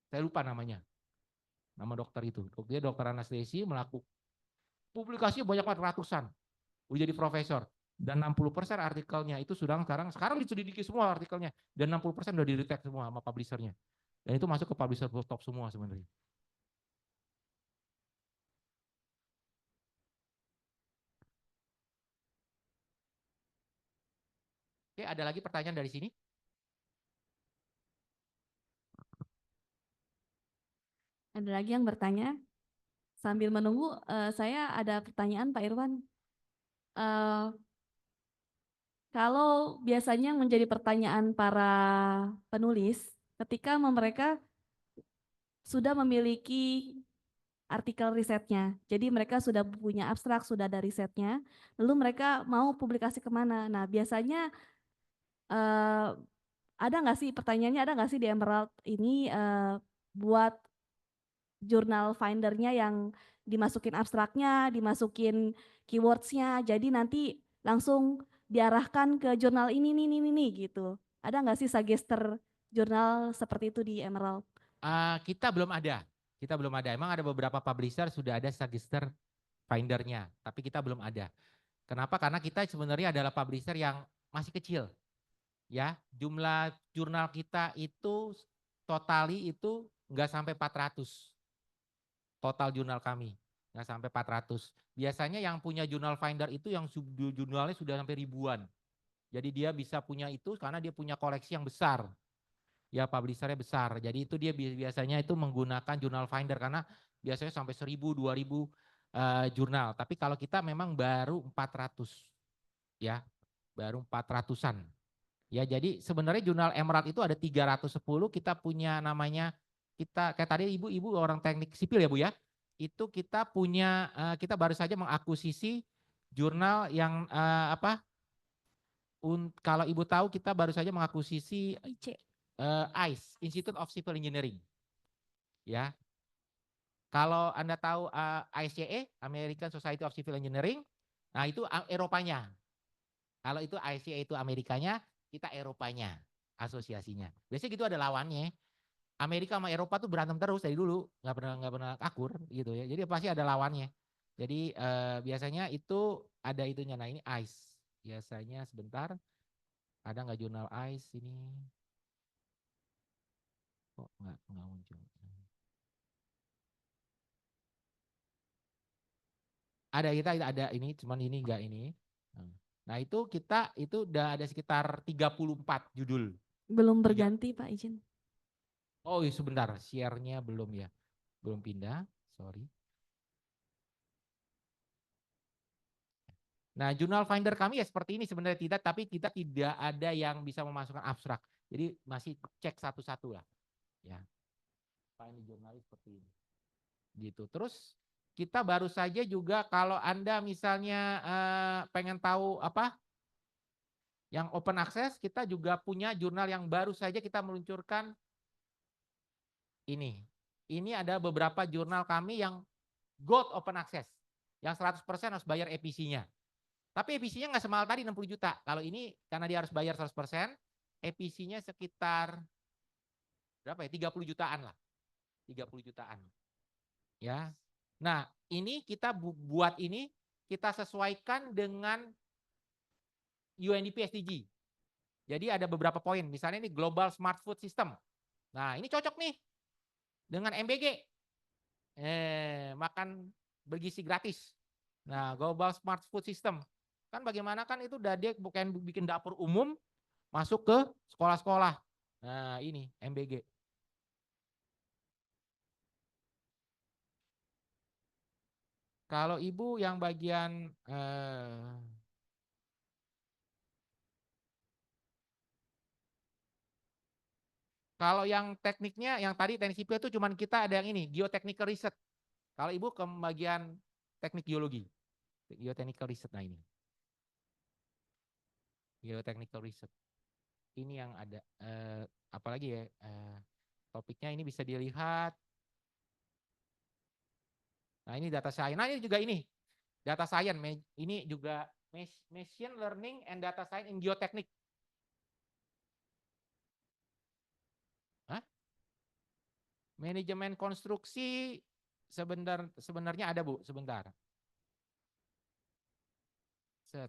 Saya lupa namanya. Nama dokter itu. Dia dokter anestesi, melakukan publikasinya banyak banget, ratusan. Udah jadi profesor. Dan 60% artikelnya itu sekarang diselidiki semua artikelnya. Dan 60% udah di-retake semua sama publishernya. Dan itu masuk ke publisher top semua sebenarnya. Oke, ada lagi pertanyaan dari sini? Ada lagi yang bertanya? Sambil menunggu, saya ada pertanyaan Pak Irwan. Kalau biasanya menjadi pertanyaan para penulis, ketika mereka sudah memiliki artikel risetnya, jadi mereka sudah punya abstrak, sudah ada risetnya, lalu mereka mau publikasi kemana? Nah biasanya ada nggak sih pertanyaannya, ada nggak sih di Emerald ini buat jurnal findernya yang dimasukin abstraknya, dimasukin keywordsnya, jadi nanti langsung diarahkan ke jurnal ini gitu. Ada nggak sih suggester jurnal seperti itu di Emerald? Kita belum ada. Emang ada beberapa publisher sudah ada suggester findernya, tapi kita belum ada. Kenapa? Karena kita sebenarnya adalah publisher yang masih kecil. Ya, jumlah jurnal kita itu totali itu nggak sampai 400. Total jurnal kami nggak sampai 400. Biasanya yang punya jurnal finder itu yang jurnalnya sudah sampai ribuan. Jadi dia bisa punya itu karena dia punya koleksi yang besar. Ya, publishernya besar. Jadi itu dia biasanya itu menggunakan jurnal finder karena biasanya sampai 1.000, 2.000 jurnal. Tapi kalau kita memang baru 400. Ya, baru 400-an. Ya, jadi sebenarnya jurnal Emerald itu ada 310, kita punya namanya, kita kayak tadi ibu orang teknik sipil ya Bu ya, itu kita punya, kita baru saja mengakuisisi jurnal yang kalau Ibu tahu kita baru saja mengakuisisi ICE, Institute of Civil Engineering. Ya. Kalau Anda tahu ICE, American Society of Civil Engineering, nah itu Eropanya. Kalau itu ICE itu Amerikanya, kita Eropanya, asosiasinya. Biasanya gitu ada lawannya. Amerika sama Eropa tuh berantem terus dari dulu, nggak pernah akur gitu ya. Jadi pasti ada lawannya. Jadi biasanya itu ada itunya. Nah ini ICE. Biasanya sebentar, ada nggak jurnal ICE ini? Kok nggak muncul? Ada, kita ada ini, cuman ini enggak ini. Nah itu kita itu udah ada sekitar 34 judul. Belum berganti Pak, izin. Oh iya sebentar, share-nya belum ya. Belum pindah, sorry. Nah jurnal finder kami ya seperti ini sebenarnya tidak, tapi kita tidak ada yang bisa memasukkan abstrak. Jadi masih cek satu-satu lah. Ya. Find jurnalis seperti ini. Gitu. Terus kita baru saja juga kalau Anda misalnya pengen tahu apa yang open access, kita juga punya jurnal yang baru saja kita meluncurkan ini. Ini ada beberapa jurnal kami yang gold open access. Yang 100% harus bayar EPC-nya. Tapi EPC-nya nggak semahal tadi 60 juta. Kalau ini karena dia harus bayar 100%, EPC-nya sekitar berapa ya? 30 jutaan lah. 30 jutaan. Ya. Nah, ini kita buat ini kita sesuaikan dengan UNDP SDG. Jadi ada beberapa poin. Misalnya ini Global Smart Food System. Nah, ini cocok nih dengan MBG. Makan bergizi gratis. Nah, Global Smart Food System. Kan bagaimana kan itu udah dia bukan bikin dapur umum masuk ke sekolah-sekolah. Nah, ini MBG. Kalau Ibu yang bagian kalau yang tekniknya, yang tadi teknik sipil itu cuman kita ada yang ini, geotechnical research. Kalau Ibu ke bagian teknik geologi, geotechnical research, nah ini. Geotechnical research. Ini yang ada, apalagi ya, topiknya ini bisa dilihat. Nah ini data science, nah ini juga ini, data science, ini juga machine learning and data science in geotechnic. Manajemen konstruksi sebenarnya ada Bu, sebentar. Set.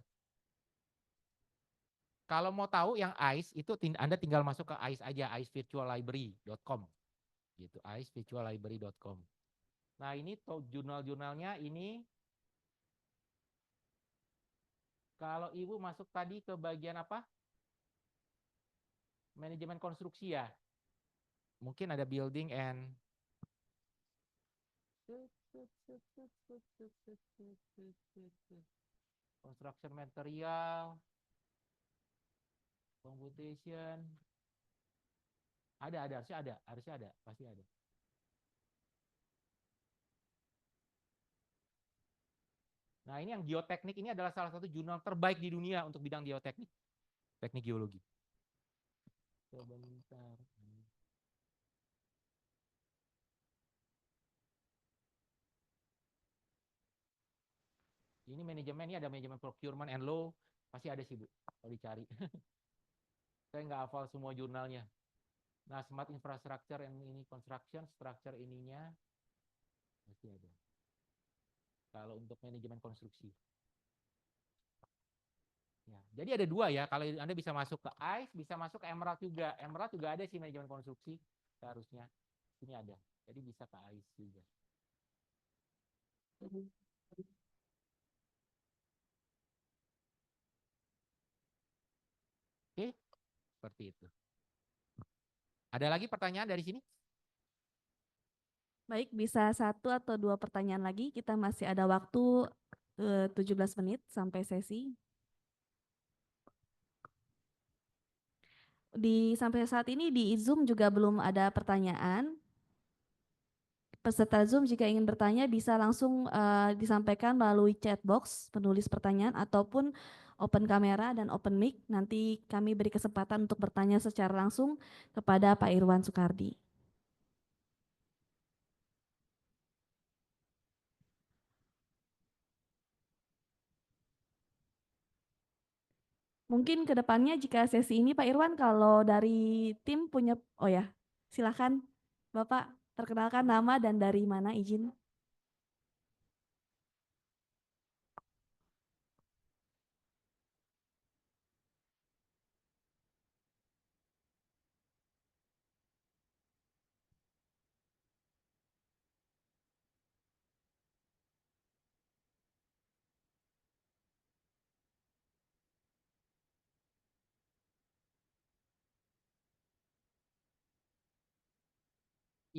Kalau mau tahu yang ICE itu Anda tinggal masuk ke ICE aja, icevirtuallibrary.com. Gitu, icevirtuallibrary.com. Nah, ini jurnal-jurnalnya ini. Kalau Ibu masuk tadi ke bagian apa? Manajemen konstruksi ya. Mungkin ada building and construction material, computation. Harusnya ada, pasti ada. Nah, ini yang geoteknik ini adalah salah satu jurnal terbaik di dunia untuk bidang geoteknik, teknik geologi. Sebentar. Ini manajemen, ini ada manajemen procurement and law, pasti ada sih Bu, kalau dicari. Saya nggak hafal semua jurnalnya. Nah, smart infrastructure yang ini construction, structure ininya pasti ada. Kalau untuk manajemen konstruksi. Ya, jadi ada dua ya, kalau Anda bisa masuk ke ICE, bisa masuk ke Emerald juga. Emerald juga ada sih manajemen konstruksi, seharusnya. Ini ada, jadi bisa ke ICE juga. Oke, seperti itu. Ada lagi pertanyaan dari sini? Baik, bisa 1 atau 2 pertanyaan lagi. Kita masih ada waktu 17 menit sampai sesi. Sampai saat ini di Zoom juga belum ada pertanyaan. Peserta Zoom jika ingin bertanya bisa langsung disampaikan melalui chat box penulis pertanyaan ataupun open kamera dan open mic. Nanti kami beri kesempatan untuk bertanya secara langsung kepada Pak Irwan Soekardi. Mungkin ke depannya jika sesi ini Pak Irwan kalau dari tim punya, oh ya, silakan Bapak perkenalkan nama dan dari mana izin.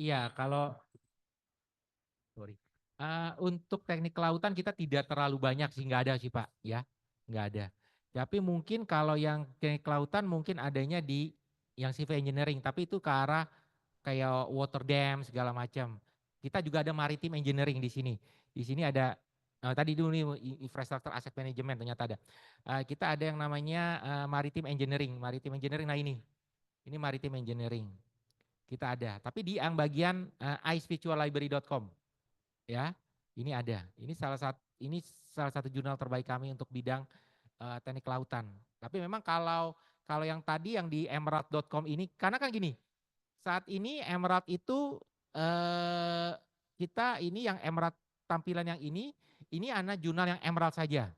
Iya, kalau sorry. Untuk teknik kelautan kita tidak terlalu banyak sih, nggak ada sih Pak, ya, nggak ada. Tapi mungkin kalau yang teknik kelautan mungkin adanya di yang civil engineering, tapi itu ke arah kayak water dam segala macam. Kita juga ada maritime engineering di sini. Di sini ada tadi dulu nih infrastructure asset management ternyata ada. Kita ada yang namanya maritime engineering. Maritime engineering, nah ini maritime engineering. Kita ada, tapi di yang bagian icevisuallibrary.com. Ya, ini ada. Ini salah satu jurnal terbaik kami untuk bidang teknik lautan. Tapi memang kalau yang tadi yang di emerald.com ini, karena kan gini, saat ini Emerald itu kita ini yang Emerald tampilan yang ini anak jurnal yang Emerald saja.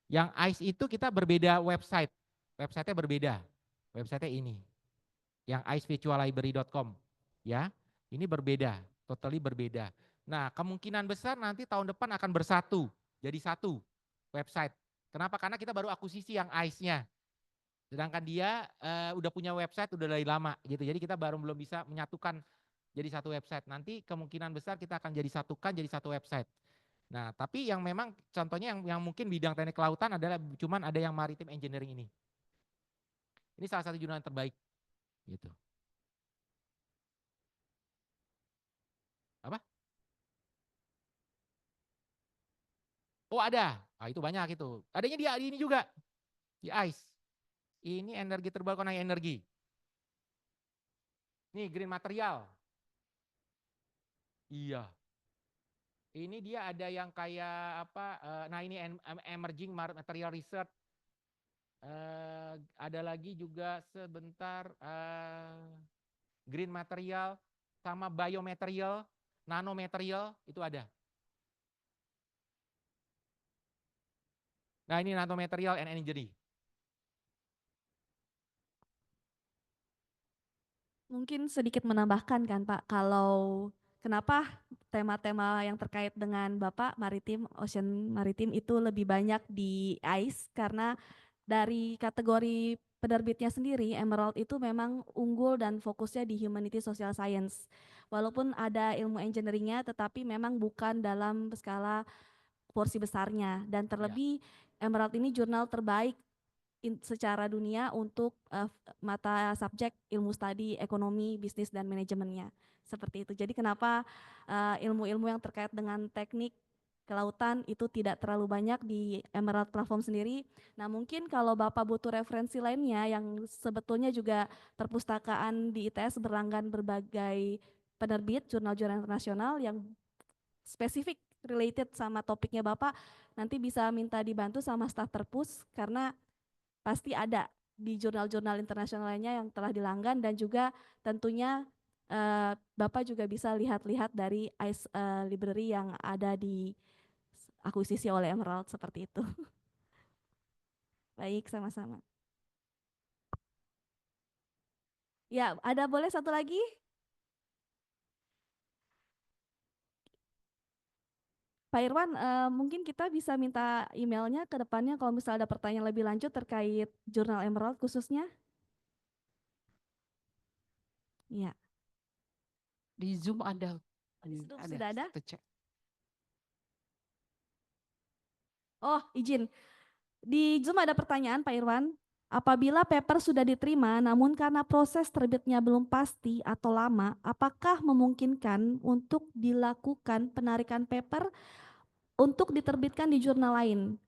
Yang ICE itu kita berbeda website, websitenya berbeda, websitenya ini, yang icevisuallibrary.com, ya, ini berbeda, totally berbeda. Nah, kemungkinan besar nanti tahun depan akan bersatu, jadi satu website. Kenapa? Karena kita baru akuisisi yang ICE-nya. Sedangkan dia udah punya website udah dari lama gitu. Jadi kita belum bisa menyatukan jadi satu website. Nanti kemungkinan besar kita akan jadi satukan jadi satu website. Nah, tapi yang memang contohnya yang mungkin bidang teknik kelautan adalah cuman ada yang maritime engineering ini. Ini salah satu jurnal yang terbaik gitu. Apa? Oh ada, itu banyak itu. Adanya di ini juga, di ICE. Ini energi terbarukan energi. Nih green material. Iya. Ini dia ada yang kayak apa? Nah ini emerging material research. Ada lagi juga sebentar green material sama biomaterial, nanomaterial itu ada. Nah ini nanomaterial and energy. Mungkin sedikit menambahkan kan Pak, kalau kenapa tema-tema yang terkait dengan Bapak maritim, ocean maritim itu lebih banyak di ICE karena dari kategori penerbitnya sendiri, Emerald itu memang unggul dan fokusnya di humanity social science. Walaupun ada ilmu engineeringnya, tetapi memang bukan dalam skala porsi besarnya. Dan terlebih Emerald ini jurnal terbaik secara dunia untuk mata subjek ilmu studi ekonomi, bisnis, dan manajemennya. Seperti itu. Jadi kenapa ilmu-ilmu yang terkait dengan teknik kelautan itu tidak terlalu banyak di Emerald Platform sendiri. Nah mungkin kalau Bapak butuh referensi lainnya yang sebetulnya juga perpustakaan di ITS berlanggan berbagai penerbit jurnal-jurnal internasional yang spesifik related sama topiknya Bapak, nanti bisa minta dibantu sama staf perpus karena pasti ada di jurnal-jurnal internasional lainnya yang telah dilanggan dan juga tentunya Bapak juga bisa lihat-lihat dari ICE library yang ada di akuisisi oleh Emerald seperti itu. Baik, sama-sama. Ya, ada boleh satu lagi? Pak Irwan, mungkin kita bisa minta emailnya ke depannya kalau misalnya ada pertanyaan lebih lanjut terkait jurnal Emerald khususnya. Iya. Di Zoom ada. Zoom sudah ada? Kita cek. Oh, izin. Di Zoom ada pertanyaan Pak Irwan. Apabila paper sudah diterima namun karena proses terbitnya belum pasti atau lama, apakah memungkinkan untuk dilakukan penarikan paper untuk diterbitkan di jurnal lain?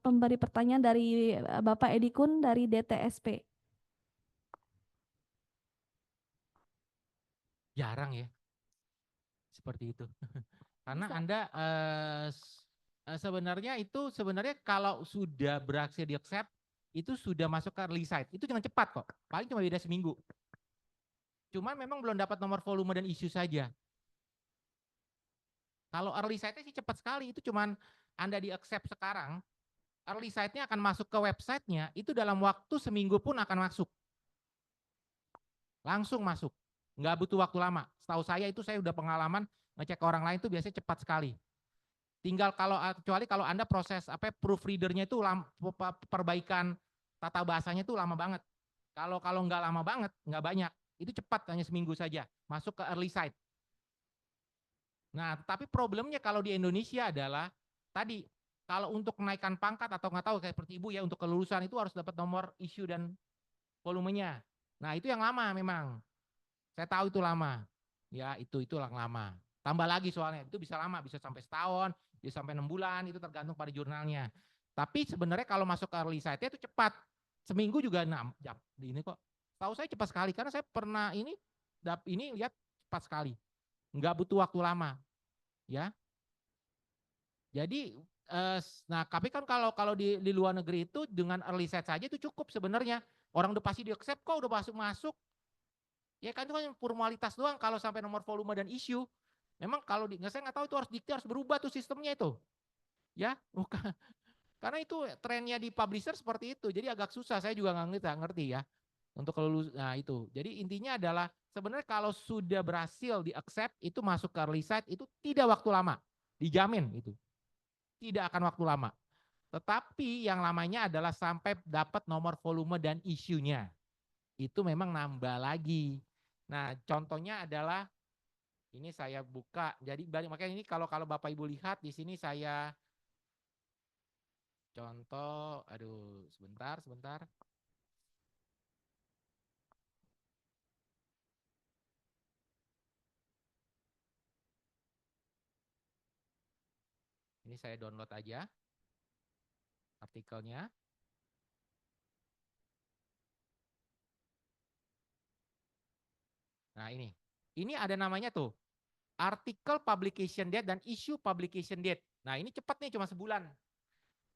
pemberi pertanyaan dari Bapak Edi Kun dari DTSP. Jarang ya, seperti itu. Karena Bisa. Anda sebenarnya kalau sudah berhasil di accept, itu sudah masuk ke early site. Itu dengan cepat kok, paling cuma beda seminggu. Cuma memang belum dapat nomor volume dan isu saja. Kalau early site-nya sih cepat sekali, itu cuman Anda di accept sekarang, early site-nya akan masuk ke website-nya, itu dalam waktu seminggu pun akan masuk. Langsung masuk. Nggak butuh waktu lama. Setahu saya itu saya udah pengalaman ngecek orang lain itu biasanya cepat sekali. Tinggal kecuali kalau Anda proses proofreader-nya itu perbaikan tata bahasanya itu lama banget. Kalau nggak lama banget, nggak banyak. Itu cepat, hanya seminggu saja masuk ke early site. Nah, tapi problemnya kalau di Indonesia adalah tadi kalau untuk menaikkan pangkat atau nggak tahu kayak seperti Ibu ya, untuk kelulusan itu harus dapat nomor isu dan volumenya. Nah, itu yang lama memang. Saya tahu itu lama. Ya, itu yang lama. Tambah lagi soalnya, itu bisa lama, bisa sampai setahun, bisa sampai 6 bulan, itu tergantung pada jurnalnya. Tapi sebenarnya kalau masuk ke early site-nya itu cepat. Seminggu juga 6 jam. Ini kok. Tahu saya cepat sekali, karena saya pernah ini lihat cepat sekali. Nggak butuh waktu lama. Ya. Jadi, nah tapi kan kalau di luar negeri itu dengan early site saja itu cukup sebenarnya. Orang udah pasti di accept kok, udah masuk. Ya kan itu kan formalitas doang kalau sampai nomor volume dan isu. Memang kalau saya nggak tahu itu harus berubah tuh sistemnya itu. Ya, bukan. Karena itu trennya di publisher seperti itu. Jadi agak susah, saya juga nggak ngerti ya. Untuk kelulusan, nah itu. Jadi intinya adalah sebenarnya kalau sudah berhasil di accept itu masuk ke early site itu tidak waktu lama. Dijamin itu. Tidak akan waktu lama. Tetapi yang lamanya adalah sampai dapat nomor volume dan isunya. Itu memang nambah lagi. Nah, contohnya adalah ini saya buka. Jadi makanya ini kalau Bapak Ibu lihat di sini saya contoh, aduh, sebentar. Ini saya download aja artikelnya. Nah, ini ada namanya tuh. Article publication date dan issue publication date. Nah, ini cepat nih cuma sebulan.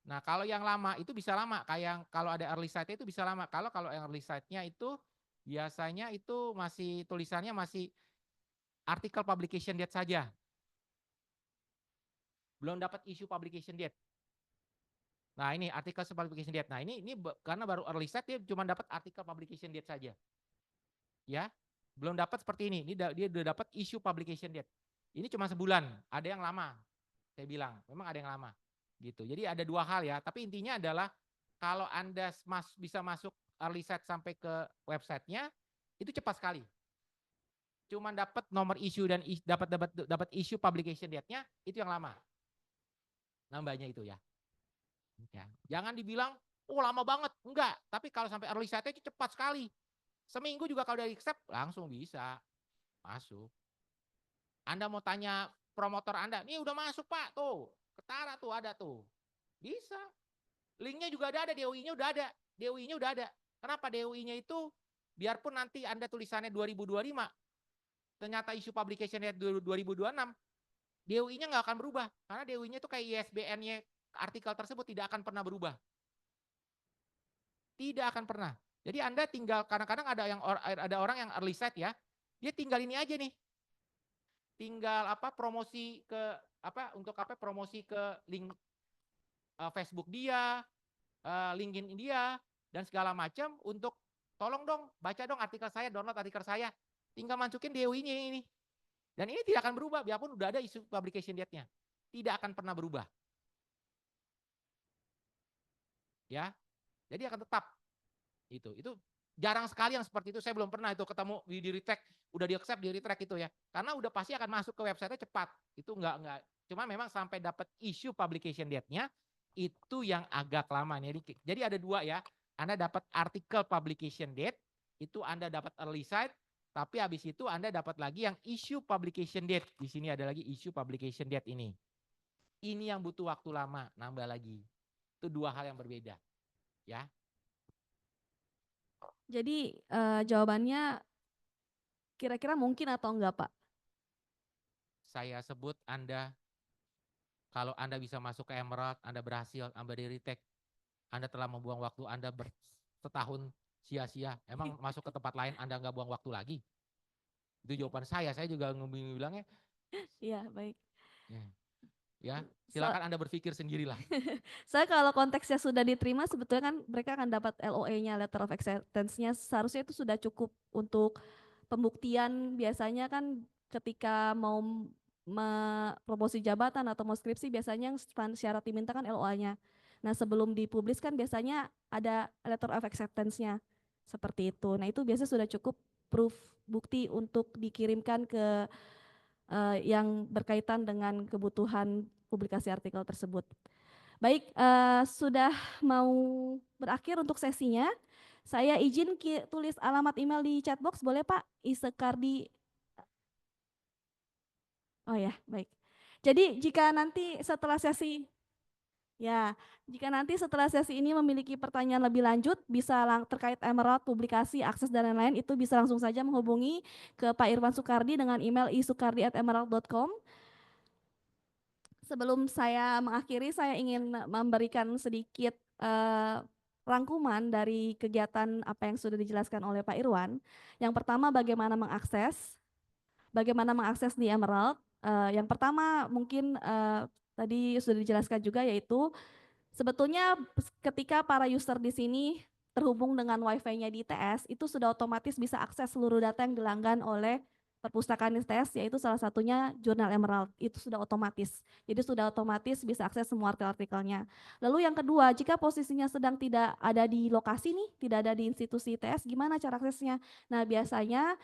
Nah, kalau yang lama itu bisa lama, kayak kalau ada early site itu bisa lama. Kalau yang early site-nya itu biasanya itu masih tulisannya masih article publication date saja. Belum dapat issue publication date. Nah, ini artikel publication date. Nah, ini karena baru early site dia cuma dapat artikel publication date saja. Ya. Belum dapat seperti ini. Ini dia udah dapat issue publication date. Ini cuma sebulan. Ada yang lama. Saya bilang, memang ada yang lama. Gitu. Jadi ada dua hal ya. Tapi intinya adalah kalau Anda bisa masuk early site sampai ke websitenya, itu cepat sekali. Cuma dapat nomor issue dan dapat issue publication date-nya, itu yang lama. Nambahnya itu ya. Jangan dibilang, oh lama banget. Enggak. Tapi kalau sampai early site-nya itu cepat sekali. Seminggu juga kalau dari accept langsung bisa masuk. Anda mau tanya promotor Anda, nih udah masuk Pak tuh, ketara tuh ada tuh, bisa. Linknya juga ada, DOI-nya udah ada, DOI-nya udah ada. Kenapa DOI-nya itu? Biarpun nanti Anda tulisannya 2025, ternyata isu publication date 2026, DOI-nya nggak akan berubah, karena DOI-nya itu kayak ISBN-nya artikel tersebut tidak akan pernah berubah, tidak akan pernah. Jadi Anda tinggal kadang-kadang ada orang yang early site ya, dia tinggal ini aja nih, tinggal promosi ke promosi ke link Facebook dia, LinkedIn dia dan segala macam untuk tolong dong baca dong artikel saya, download artikel saya, tinggal masukin DOI-nya ini. Dan ini tidak akan berubah biarpun udah ada isu publication date-nya, tidak akan pernah berubah. Ya, jadi akan tetap. Itu jarang sekali yang seperti itu. Saya belum pernah itu ketemu di retract, udah di accept di retract itu ya. Karena udah pasti akan masuk ke website-nya cepat. Itu enggak. Cuma memang sampai dapat issue publication date-nya itu yang agak lama. Jadi ada dua ya. Anda dapat article publication date, itu Anda dapat early site, tapi habis itu Anda dapat lagi yang issue publication date. Di sini ada lagi issue publication date ini. Ini yang butuh waktu lama, nambah lagi. Itu dua hal yang berbeda. Ya, Jadi jawabannya kira-kira mungkin atau enggak, Pak? saya sebut Anda, kalau Anda bisa masuk ke Emerald, Anda berhasil, Anda di retake, Anda telah membuang waktu Anda setahun sia-sia. Emang masuk ke tempat lain Anda nggak buang waktu lagi? Itu jawaban saya juga bilangnya. Iya, baik. Ya, silakan Anda berpikir sendirilah. Saya kalau konteksnya sudah diterima, sebetulnya kan mereka akan dapat LOA-nya, letter of acceptance-nya, seharusnya itu sudah cukup untuk pembuktian. Biasanya kan ketika mau promosi jabatan atau mau skripsi, biasanya yang syarat diminta kan LOA-nya. Nah, sebelum dipublis kan biasanya ada letter of acceptance-nya, seperti itu. Nah, itu biasanya sudah cukup proof, bukti untuk dikirimkan ke yang berkaitan dengan kebutuhan publikasi artikel tersebut. Baik, sudah mau berakhir untuk sesinya. Saya izin tulis alamat email di chatbox, boleh Pak? Isekardi. Oh ya, baik. Jadi jika nanti setelah sesi ini memiliki pertanyaan lebih lanjut, bisa terkait Emerald, publikasi, akses dan lain-lain, itu bisa langsung saja menghubungi ke Pak Irwan Sukardi dengan email isukardi@emerald.com. Sebelum saya mengakhiri, saya ingin memberikan sedikit rangkuman dari kegiatan apa yang sudah dijelaskan oleh Pak Irwan. Yang pertama, bagaimana mengakses di Emerald. Yang pertama mungkin tadi sudah dijelaskan juga, yaitu sebetulnya ketika para user di sini terhubung dengan Wi-Fi-nya di ITS, itu sudah otomatis bisa akses seluruh data yang dilanggan oleh perpustakaan ITS, yaitu salah satunya jurnal Emerald. Itu sudah otomatis. Jadi sudah otomatis bisa akses semua artikel-artikelnya. Lalu yang kedua, jika posisinya sedang tidak ada di lokasi nih, tidak ada di institusi ITS, gimana cara aksesnya? Nah, biasanya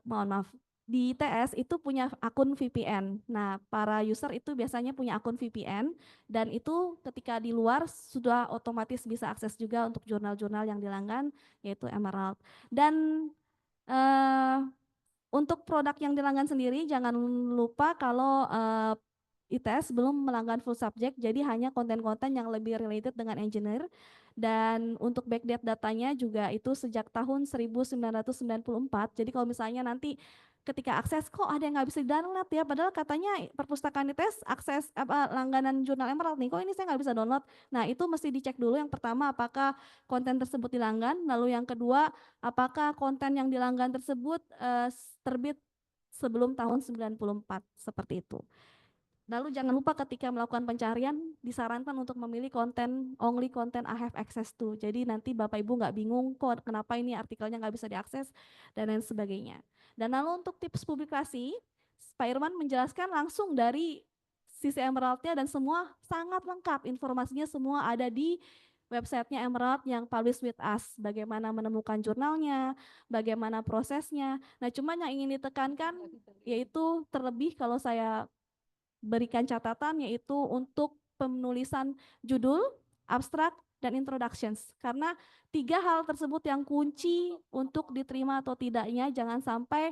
mohon maaf, di ITS itu punya akun VPN. Nah, para user itu biasanya punya akun VPN, dan itu ketika di luar sudah otomatis bisa akses juga untuk jurnal-jurnal yang dilanggan, yaitu Emerald. Dan untuk produk yang dilanggan sendiri, jangan lupa kalau ITS belum melanggan full subject, jadi hanya konten-konten yang lebih related dengan engineer. Dan untuk backdate datanya juga itu sejak tahun 1994. Jadi kalau misalnya nanti ketika akses, kok ada yang nggak bisa di-download ya, padahal katanya perpustakaan ITS akses langganan jurnal Emerald nih, kok ini saya nggak bisa download. Nah, itu mesti dicek dulu. Yang pertama, apakah konten tersebut dilanggan, lalu yang kedua, apakah konten yang dilanggan tersebut terbit sebelum tahun 94, seperti itu. Lalu jangan lupa ketika melakukan pencarian, disarankan untuk memilih only konten I have access to. Jadi nanti Bapak Ibu nggak bingung kok kenapa ini artikelnya nggak bisa diakses dan lain sebagainya. Dan lalu untuk tips publikasi, Pak Irwan menjelaskan langsung dari sisi Emerald-nya dan semua sangat lengkap. Informasinya semua ada di websitenya Emerald yang Publish With Us. Bagaimana menemukan jurnalnya, bagaimana prosesnya. Nah, cuman yang ingin ditekankan yaitu terlebih kalau saya berikan catatan, yaitu untuk penulisan judul, abstrak, dan introductions. Karena 3 hal tersebut yang kunci untuk diterima atau tidaknya, jangan sampai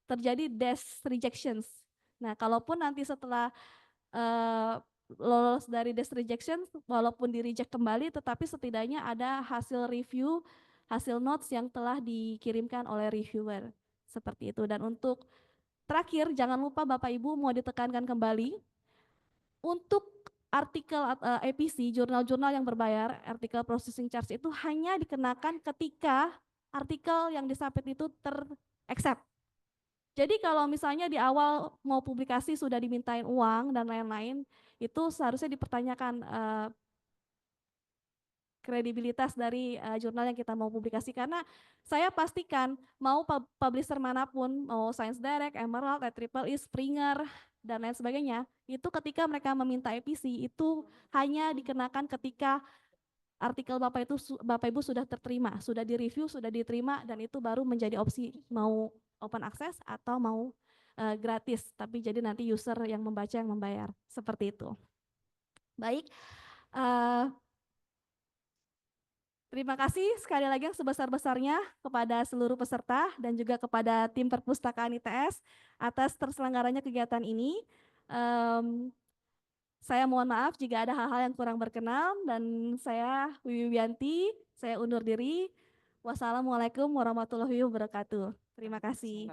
terjadi desk rejections. Nah, kalaupun nanti setelah lolos dari desk rejections, walaupun di reject kembali, tetapi setidaknya ada hasil review, hasil notes yang telah dikirimkan oleh reviewer. Seperti itu. Dan untuk terakhir, jangan lupa Bapak Ibu mau ditekankan kembali, untuk artikel APC, jurnal-jurnal yang berbayar, artikel processing charge itu hanya dikenakan ketika artikel yang disubmit itu ter-accept. Jadi kalau misalnya di awal mau publikasi sudah dimintain uang dan lain-lain, itu seharusnya dipertanyakan kredibilitas dari jurnal yang kita mau publikasi, karena saya pastikan mau publisher manapun, mau Science Direct, Emerald, IEEE, Springer, dan lain sebagainya, itu ketika mereka meminta EPC itu hanya dikenakan ketika artikel Bapak Ibu sudah terterima, sudah direview, sudah diterima, dan itu baru menjadi opsi mau open access atau mau gratis, tapi jadi nanti user yang membaca yang membayar, seperti itu. Baik. Terima kasih sekali lagi yang sebesar-besarnya kepada seluruh peserta dan juga kepada tim perpustakaan ITS atas terselenggaranya kegiatan ini. Saya mohon maaf jika ada hal-hal yang kurang berkenan dan saya Wiwi Wiyanti, saya undur diri. Wassalamualaikum warahmatullahi wabarakatuh. Terima kasih.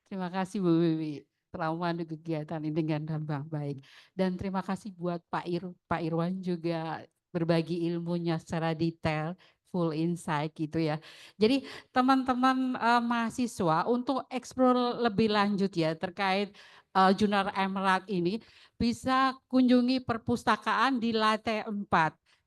Terima kasih Bu Wiwi telah memandu kegiatan ini dengan baik. Dan terima kasih buat Pak Irwan juga berbagi ilmunya secara detail, full insight gitu ya. Jadi teman-teman mahasiswa untuk eksplor lebih lanjut ya terkait Jurnal Emerald ini bisa kunjungi perpustakaan di lantai 4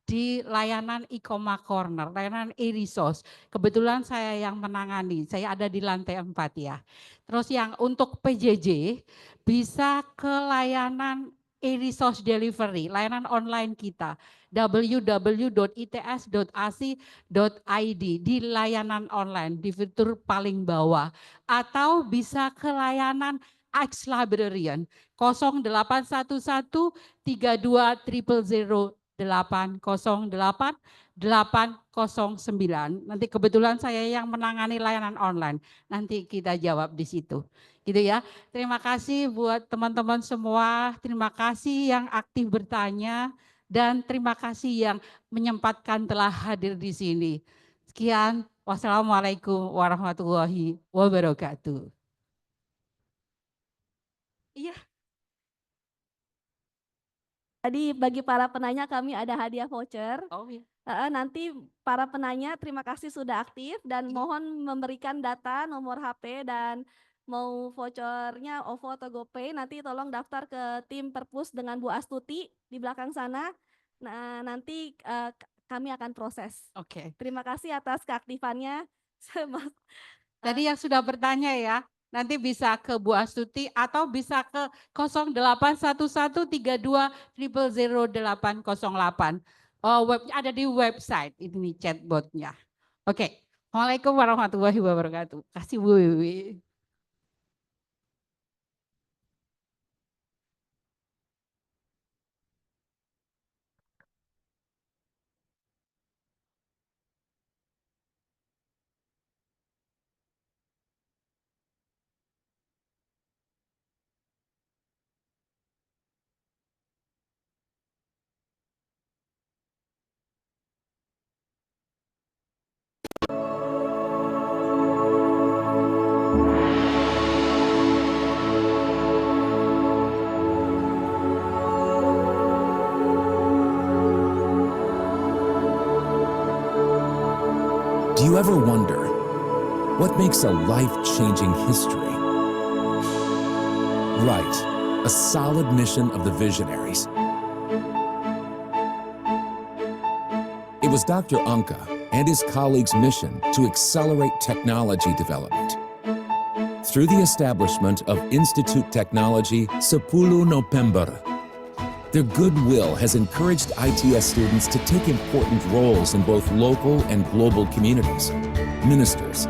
di layanan e-commerce corner, layanan e-resource. Kebetulan saya yang menangani, saya ada di lantai 4 ya. Terus yang untuk PJJ bisa ke layanan e-resource delivery, layanan online kita www.its.ac.id di layanan online di fitur paling bawah, atau bisa ke layanan X Librarian 0811 32 000 808 809. Nanti kebetulan saya yang menangani layanan online. Nanti kita jawab di situ. Gitu ya. Terima kasih buat teman-teman semua. Terima kasih yang aktif bertanya dan terima kasih yang menyempatkan telah hadir di sini. Sekian. Wassalamualaikum warahmatullahi wabarakatuh. Iya. Tadi bagi para penanya kami ada hadiah voucher. Oh iya. Nanti para penanya terima kasih sudah aktif dan mohon memberikan data, nomor HP dan mau vouchernya OVO atau GoPay nanti tolong daftar ke tim Perpus dengan Bu Astuti di belakang sana. Nah, nanti kami akan proses. Oke. Terima kasih atas keaktifannya. Tadi yang sudah bertanya ya. Nanti bisa ke Bu Astuti atau bisa ke 081132000808. Webnya ada di website ini chatbotnya. Oke. Assalamualaikum warahmatullahi wabarakatuh. Kasih Bu Wiwi. Do you ever wonder what makes a life-changing history? Right, a solid mission of the visionaries. It was Dr. Anka and his colleagues' mission to accelerate technology development. Through the establishment of Institute Technology 10 November, their goodwill has encouraged ITS students to take important roles in both local and global communities. Ministers,